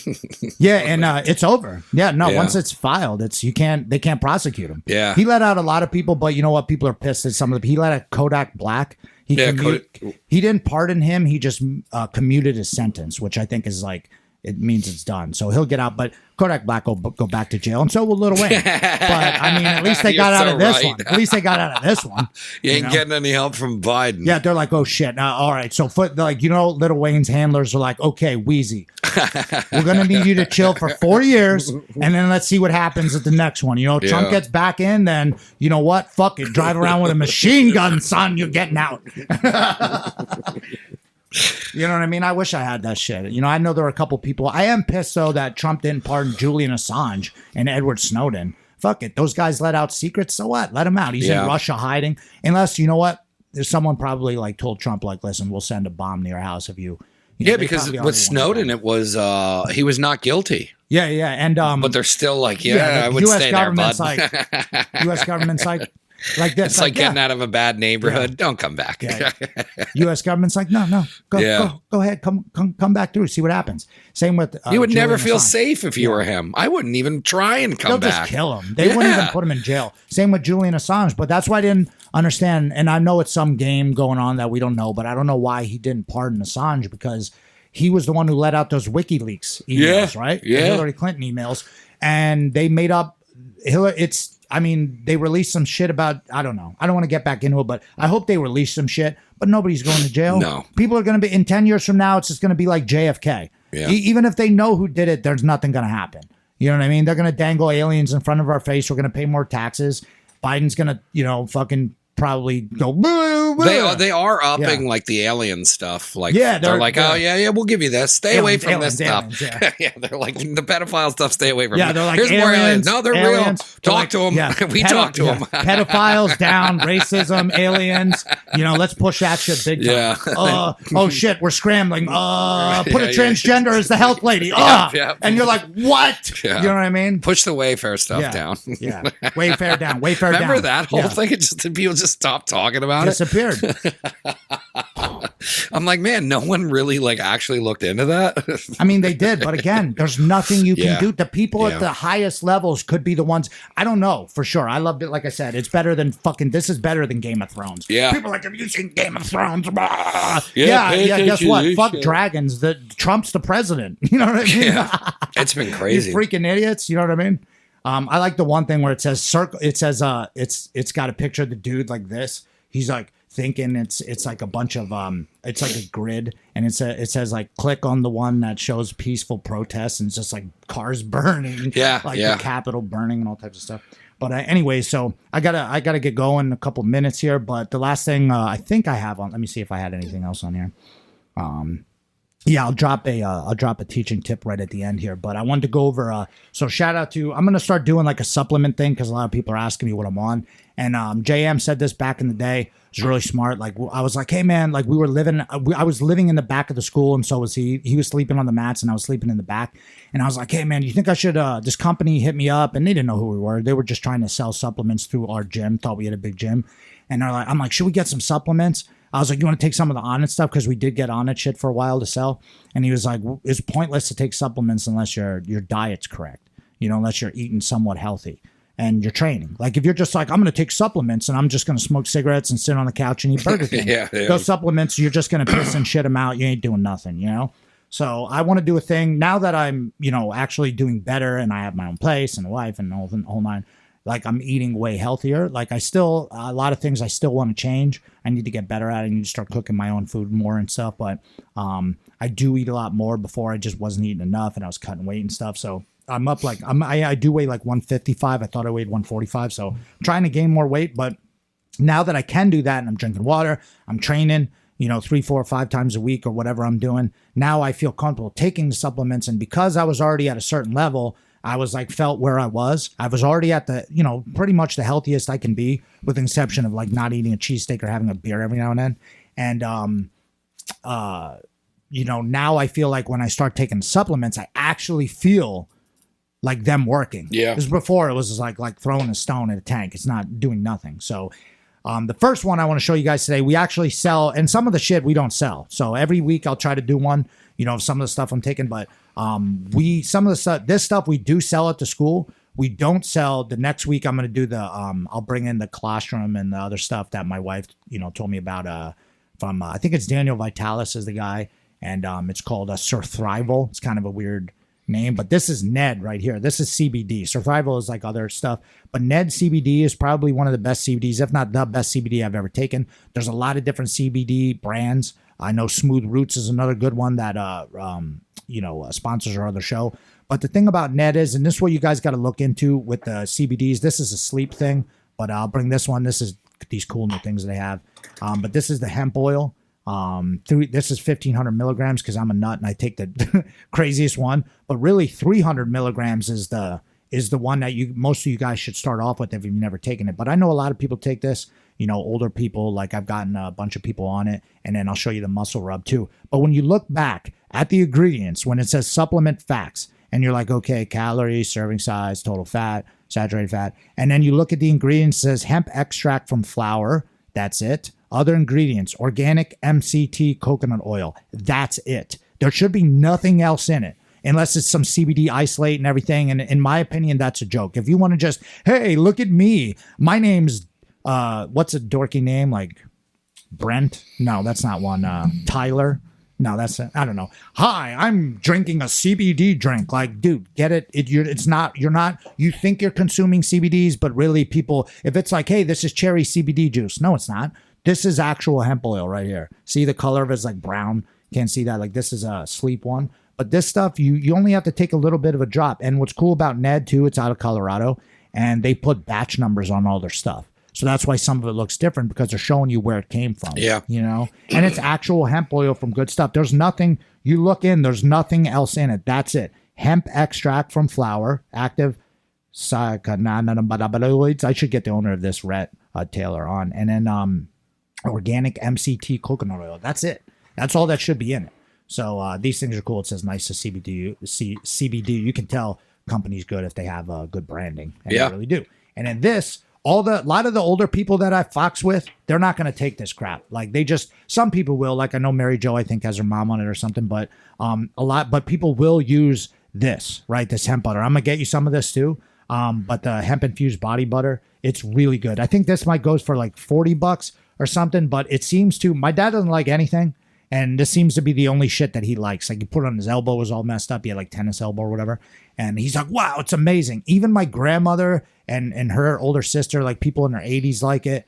And it's over. Once it's filed, they can't prosecute him. Yeah. He let out a lot of people, but you know what? People are pissed at some of he let out Kodak Black. He didn't pardon him. He just commuted his sentence, which I think is like, it means it's done. So he'll get out, but Kodak Black will go back to jail, and so will Little Wayne. But I mean, at least they got out of this one. At least they got out of this one. You ain't getting any help from Biden. Yeah, they're like, oh shit. All right. So Little Wayne's handlers are like, okay, Wheezy, we're gonna need you to chill for 4 years, and then let's see what happens at the next one. Trump gets back in, then you know what? Fuck it. Drive around with a machine gun, son. You're getting out. You know what I mean? I wish I had that shit. I know there are a couple people. I am pissed, though, that Trump didn't pardon Julian Assange and Edward Snowden. Fuck it. Those guys let out secrets. So what? Let him out. He's in Russia hiding. Unless, you know what? There's someone probably told Trump, listen, we'll send a bomb to your house if you know, because with Snowden, it was, he was not guilty. Yeah. And, but they're still like, I would US stay there, bud. U.S. government's like this. It's like getting out of a bad neighborhood. Yeah. Don't come back. U.S. government's like, no, go ahead, come back through, see what happens. Same with you would Julian never feel safe if you were him. I wouldn't even try and come back. They'll just kill him. They wouldn't even put him in jail. Same with Julian Assange. But that's why I didn't understand. And I know it's some game going on that we don't know, but I don't know why he didn't pardon Assange, because he was the one who let out those WikiLeaks emails, right? Yeah. The Hillary Clinton emails, and they made up they released some shit about, I don't know. I don't want to get back into it, but I hope they release some shit, but nobody's going to jail. No. People are going to be, in 10 years from now, it's just going to be like JFK. Yeah. Even if they know who did it, there's nothing going to happen. You know what I mean? They're going to dangle aliens in front of our face. We're going to pay more taxes. Biden's going to, fucking probably go. They are upping like the alien stuff. Like they're like, oh yeah, we'll give you this. Stay away from this stuff. They're like the pedophile stuff. Stay away from. Yeah, they're like, here's more aliens. No, they're real. Talk to them. Yeah. We talk to them. Pedophiles down, racism, aliens. Let's push that shit big time. Yeah. Oh shit, we're scrambling. Put a transgender as the health lady. And you're like, what? Yeah. You know what I mean? Push the Wayfair stuff down. Yeah, Wayfair down. Wayfair down. Remember that whole thing? It just people just stopped talking about it. Disappeared. I'm like, man, no one really like actually looked into that. I mean, they did, but again, there's nothing you can do. The people at the highest levels could be the ones. I don't know for sure. I loved it. Like I said, it's better than this is better than Game of Thrones. Yeah. People are like, have you seen Game of Thrones? Yeah. Guess what? Fuck dragons. Trump's the president. You know what I mean? Yeah. It's been crazy. These freaking idiots. You know what I mean? I like the one thing where it says circle. It says it's got a picture of the dude like this. He's like thinking it's like a bunch of it's like a grid, and it says like click on the one that shows peaceful protests, and it's just like cars burning, the Capitol burning and all types of stuff. But anyway, so I gotta get going in a couple minutes here. But the last thing I think I have on, let me see if I had anything else on here. Yeah, I'll drop a teaching tip right at the end here, but I wanted to go over. So shout out to, I'm going to start doing like a supplement thing because a lot of people are asking me what I'm on. And JM said this back in the day. It was really smart. Like I was like, hey man, like I was living in the back of the school, and so was he. He was sleeping on the mats, and I was sleeping in the back. And I was like, hey man, you think I should? This company hit me up, and they didn't know who we were. They were just trying to sell supplements through our gym. Thought we had a big gym, and I'm like, should we get some supplements? I was like, you want to take some of the Onnit stuff? Because we did get Onnit shit for a while to sell. And he was like, it's pointless to take supplements unless your diet's correct, unless you're eating somewhat healthy and you're training. Like if you're just like, I'm going to take supplements and I'm just going to smoke cigarettes and sit on the couch and eat Burger King. Those supplements, you're just going to piss and shit them out. You ain't doing nothing, So I want to do a thing now that I'm, actually doing better and I have my own place and a wife and the whole nine. Like I'm eating way healthier. Like a lot of things I still want to change. I need to get better at it. I need to start cooking my own food more and stuff. But I do eat a lot more. Before I just wasn't eating enough and I was cutting weight and stuff. So I'm up like, I do weigh like 155. I thought I weighed 145. So I'm trying to gain more weight. But now that I can do that and I'm drinking water, I'm training, 3, 4, 5 times a week or whatever I'm doing. Now I feel comfortable taking the supplements. And because I was already at a certain level, I was like, felt where I was already at the, pretty much the healthiest I can be, with the exception of like not eating a cheesesteak or having a beer every now and then. And, now I feel like when I start taking supplements, I actually feel like them working. Yeah. Because before it was just like throwing a stone in a tank. It's not doing nothing. So, the first one I want to show you guys today, we actually sell, and some of the shit we don't sell. So every week I'll try to do one, of some of the stuff I'm taking, but this stuff we do sell at the school. We don't sell. The next week I'm going to do I'll bring in the colostrum and the other stuff that my wife, told me about, from, I think it's Daniel Vitalis is the guy. And, it's called Surthrival. It's kind of a weird name, but this is Ned right here. This is CBD. Surthrival is like other stuff, but Ned CBD is probably one of the best CBDs, if not the best CBD I've ever taken. There's a lot of different CBD brands. I know Smooth Roots is another good one that, sponsors our other show. But the thing about Ned is, and this is what you guys got to look into with the CBDs. This is a sleep thing, but I'll bring this one. This is these cool new things they have. But this is the hemp oil. This is 1,500 milligrams because I'm a nut and I take the craziest one. But really, 300 milligrams is the one that most of you guys should start off with if you've never taken it. But I know a lot of people take this. Older people, like I've gotten a bunch of people on it, and then I'll show you the muscle rub too. But when you look back at the ingredients, when it says supplement facts, and you're like, okay, calories, serving size, total fat, saturated fat, and then you look at the ingredients, it says hemp extract from flower, that's it. Other ingredients, organic MCT coconut oil, that's it. There should be nothing else in it, unless it's some CBD isolate and everything. And in my opinion, that's a joke. If you want to just, hey, look at me, my name's what's a dorky name, like Brent? No, that's not one. Tyler? No, I don't know. Hi, I'm drinking a CBD drink. Like, dude, get it? You're not. You think you're consuming CBDs, but really, people, if it's like, hey, this is cherry CBD juice. No, it's not. This is actual hemp oil right here. See the color of it's like brown. Can't see that. Like this is a sleep one. But this stuff, you only have to take a little bit of a drop. And what's cool about Ned too, it's out of Colorado, and they put batch numbers on all their stuff. So that's why some of it looks different, because they're showing you where it came from. Yeah. And it's actual hemp oil from good stuff. There's nothing, you look in, there's nothing else in it. That's it. Hemp extract from flower, active cannabinoids. I should get the owner of this, Rhett Taylor, on. And then organic MCT coconut oil. That's it. That's all that should be in it. So these things are cool. It says nice to CBD. You can tell company's good if they have good branding. And they really do. And then this, a lot of the older people that I fox with, they're not going to take this crap. Like some people will, like I know Mary Jo, I think has her mom on it or something, but but people will use this, right? This hemp butter. I'm going to get you some of this too. But the hemp infused body butter, it's really good. I think this might goes for like $40 or something, but it seems to, my dad doesn't like anything. And this seems to be the only shit that he likes. Like he put it on his elbow, was all messed up. He had like tennis elbow or whatever. And he's like, wow, it's amazing. Even my grandmother and her older sister, like people in their 80s like it.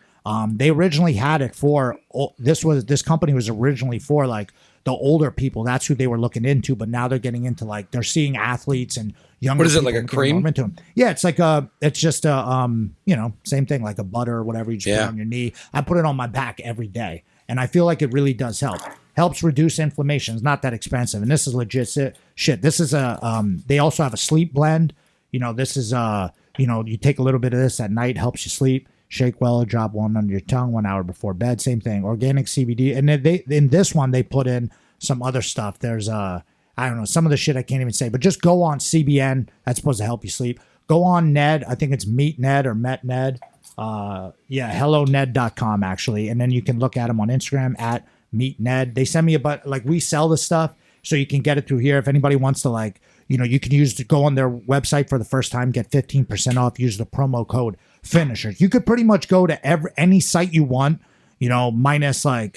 They originally had it for, this company was originally for like the older people. That's who they were looking into. But now they're getting into like, they're seeing athletes and younger What is it, people like a cream? into them. Yeah, it's like it's just same thing, like a butter or whatever. You just put it on your knee. I put it on my back every day. And I feel like it really does help. Helps reduce inflammation. It's not that expensive. And this is legit shit. This is they also have a sleep blend. This is, you take a little bit of this at night, helps you sleep. Shake well, drop one under your tongue 1 hour before bed. Same thing. Organic CBD. And then in this one, they put in some other stuff. There's, I don't know, some of the shit I can't even say. But just go on CBN. That's supposed to help you sleep. Go on Ned. I think it's MeetNed or MetNed. HelloNed.com actually. And then you can look at them on Instagram at MeetNed. They send me we sell the stuff so you can get it through here. If anybody wants to you can go on their website for the first time, get 15% off, use the promo code Finishers. You could pretty much go to any site you want, minus I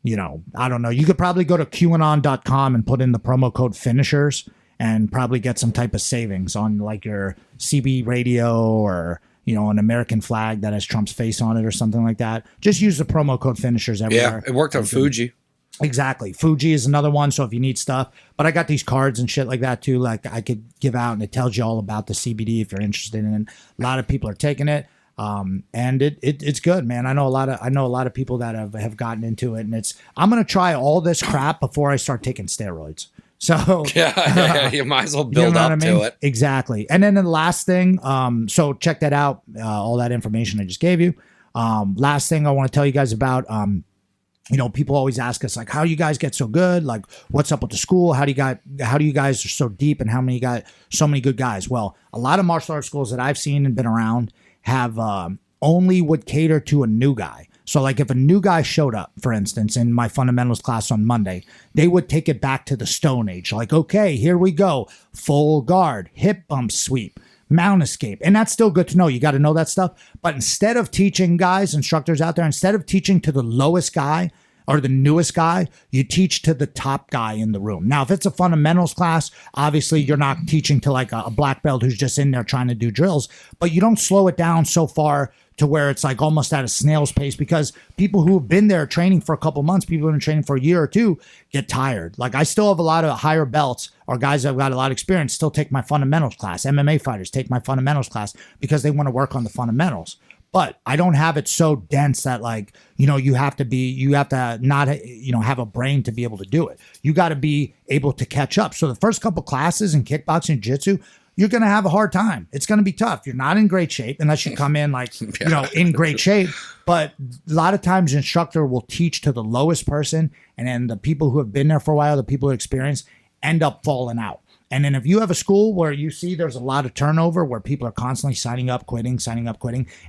don't know. You could probably go to QAnon.com and put in the promo code Finishers and probably get some type of savings on like your CB radio or an American flag that has Trump's face on it or something like that. Just use the promo code Finishers everywhere. Yeah, it worked on Fuji. Exactly. Fuji is another one. So if you need stuff, but I got these cards and shit like that too. Like I could give out and it tells you all about the CBD if you're interested in it. A lot of people are taking it. And it's good, man. I know a lot of people that have gotten into it, and I'm going to try all this crap before I start taking steroids. So yeah, you might as well build up to it. Exactly. And then the last thing, so check that out. All that information I just gave you. Last thing I want to tell you guys about, people always ask us like, how do you guys get so good? Like, what's up with the school? How do you guys are so deep, and how many got so many good guys? Well, a lot of martial arts schools that I've seen and been around have only would cater to a new guy. So like if a new guy showed up, for instance, in my fundamentals class on Monday, they would take it back to the Stone Age. Like, okay, here we go. Full guard, hip bump sweep, mount escape. And that's still good to know. You got to know that stuff. But instead of teaching instructors out there, instead of teaching to the lowest guy or the newest guy, you teach to the top guy in the room. Now, if it's a fundamentals class, obviously you're not teaching to like a black belt who's just in there trying to do drills, but you don't slow it down so far to where it's like almost at a snail's pace, because people who have been there training for a couple months, people who have been training for a year or two, get tired. Like I still have a lot of higher belts or guys that have got a lot of experience still take my fundamentals class. MMA fighters take my fundamentals class because they want to work on the fundamentals. But I don't have it so dense that you have to not, have a brain to be able to do it. You got to be able to catch up. So the first couple classes in kickboxing and jiu-jitsu, you're going to have a hard time. It's going to be tough. You're not in great shape unless you come in in great shape. But a lot of times the instructor will teach to the lowest person. And then the people who have been there for a while, the people who experience, end up falling out. And then if you have a school where you see there's a lot of turnover, where people are constantly signing up, quitting,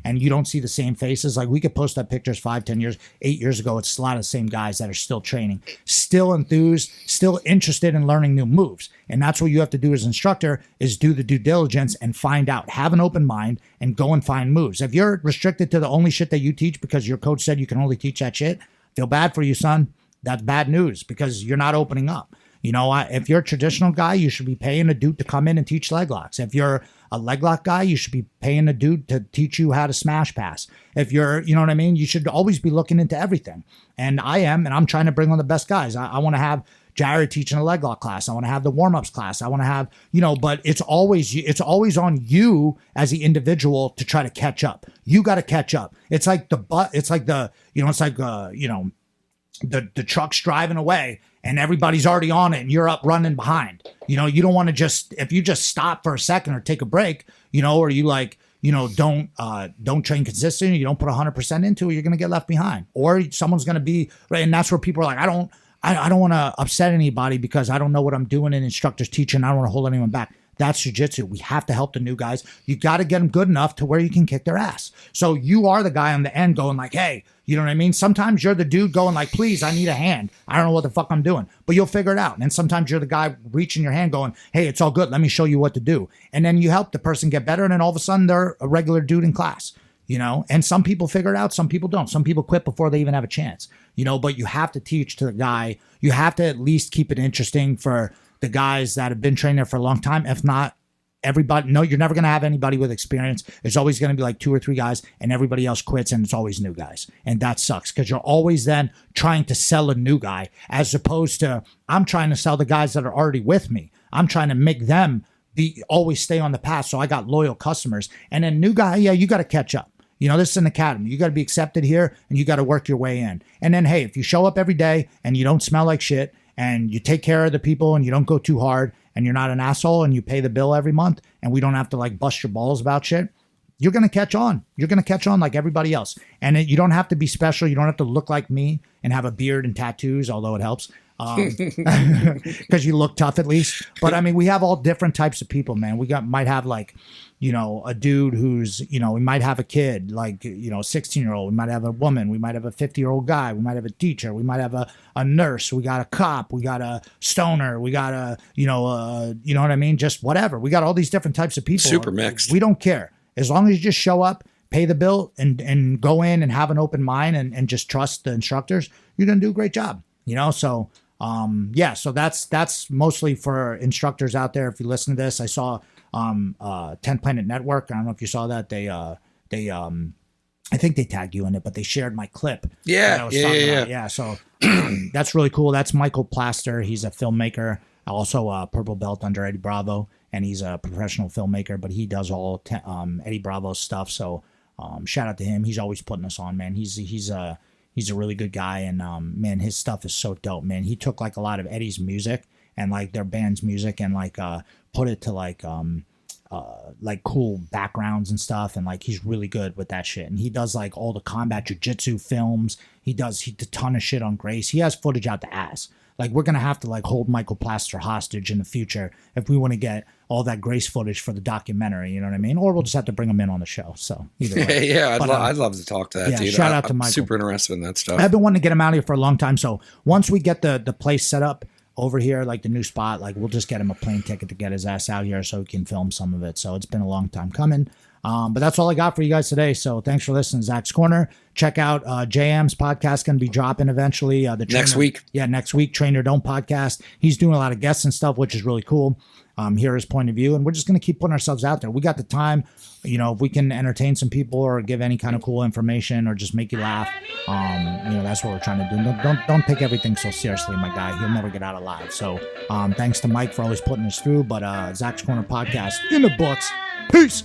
and you don't see the same faces, like we could post up pictures 5, 10 years, 8 years ago. It's a lot of the same guys that are still training, still enthused, still interested in learning new moves. And that's what you have to do as an instructor, is do the due diligence and find out, have an open mind and go and find moves. If you're restricted to the only shit that you teach because your coach said you can only teach that shit, feel bad for you, son. That's bad news, because you're not opening up. If you're a traditional guy, you should be paying a dude to come in and teach leg locks. If you're a leg lock guy, you should be paying a dude to teach you how to smash pass. If you're, you should always be looking into everything. And I'm trying to bring on the best guys. I want to have Jared teaching a leg lock class. I want to have the warm-ups class. I want to have, but it's always on you as the individual to try to catch up. You got to catch up. It's like the truck's driving away and everybody's already on it and you're up running behind. You don't want to if you just stop for a second or take a break, or you don't train consistently, you don't put 100% into it, you're going to get left behind, or someone's going to be right. And that's where people are like, I don't want to upset anybody because I don't know what I'm doing and instructors teaching. I don't want to hold anyone back. That's jiu-jitsu. We have to help the new guys. You got to get them good enough to where you can kick their ass. So you are the guy on the end going like, hey, you know what I mean? Sometimes you're the dude going like, please, I need a hand. I don't know what the fuck I'm doing. But you'll figure it out. And then sometimes you're the guy reaching your hand going, hey, it's all good. Let me show you what to do. And then you help the person get better. And then all of a sudden they're a regular dude in class. You know, and some people figure it out, some people don't. Some people quit before they even have a chance, you know, but you have to teach to the guy. You have to at least keep it interesting for the guys that have been trained there for a long time. If not, everybody, no, you're never going to have anybody with experience. There's always going to be like 2 or 3 guys and everybody else quits and it's always new guys. And that sucks because you're always then trying to sell a new guy as opposed to I'm trying to sell the guys that are already with me. I'm trying to make them always stay on the path. So I got loyal customers. And then new guy, yeah, you got to catch up. You know, this is an academy. You got to be accepted here and you got to work your way in. And then, hey, if you show up every day and you don't smell like shit and you take care of the people and you don't go too hard and you're not an asshole and you pay the bill every month and we don't have to like bust your balls about shit, you're going to catch on. You're going to catch on like everybody else. And you don't have to be special. You don't have to look like me and have a beard and tattoos, although it helps. Because you look tough at least. But I mean, we have all different types of people, man. We might have like, you know, a dude who's, you know, we might have a kid, like, you know, a 16-year-old. We might have a woman. We might have a 50-year-old guy. We might have a teacher. We might have a nurse. We got a cop. We got a stoner. We got a, you know what I mean? Just whatever. We got all these different types of people. Super mixed. We don't care. As long as you just show up, pay the bill and go in and have an open mind and just trust the instructors, you're going to do a great job, you know? So, yeah, so that's mostly for instructors out there. If you listen to this, I saw 10 Planet Network. I don't know if you saw that. They I think they tagged you in it, but they shared my clip. Yeah. Yeah. So that's really cool. That's Michael Plaster. He's a filmmaker, also a purple belt under Eddie Bravo, and he's a professional filmmaker, but he does all Eddie Bravo's stuff. So shout out to him. He's always putting us on, man. He's a really good guy, and man, his stuff is so dope, man. He took like a lot of Eddie's music and like their band's music and like put it to like cool backgrounds and stuff, and like he's really good with that shit. And he does like all the combat jiu-jitsu films. He does a ton of shit on Grace. He has footage out the ass. Like we're gonna have to like hold Michael Plaster hostage in the future if we want to get all that Grace footage for the documentary. You know what I mean? Or we'll just have to bring him in on the show. So either way. Yeah, I'd love to talk to that dude. Shout out to Michael. I'm super interested in that stuff. I've been wanting to get him out of here for a long time. So once we get the place set up over here, like the new spot, like we'll just get him a plane ticket to get his ass out here so he can film some of it. So it's been a long time coming. But that's all I got for you guys today. So thanks for listening to Zach's Corner. Check out JM's podcast, going to be dropping eventually. Next week. Yeah, next week, Trainer Don't podcast. He's doing a lot of guests and stuff, which is really cool. Hear his point of view. And we're just going to keep putting ourselves out there. We got the time. You know, if we can entertain some people or give any kind of cool information or just make you laugh, you know, that's what we're trying to do. Don't take everything so seriously, my guy. He'll never get out alive. So thanks to Mike for always putting us through. But Zach's Corner podcast in the books. Peace.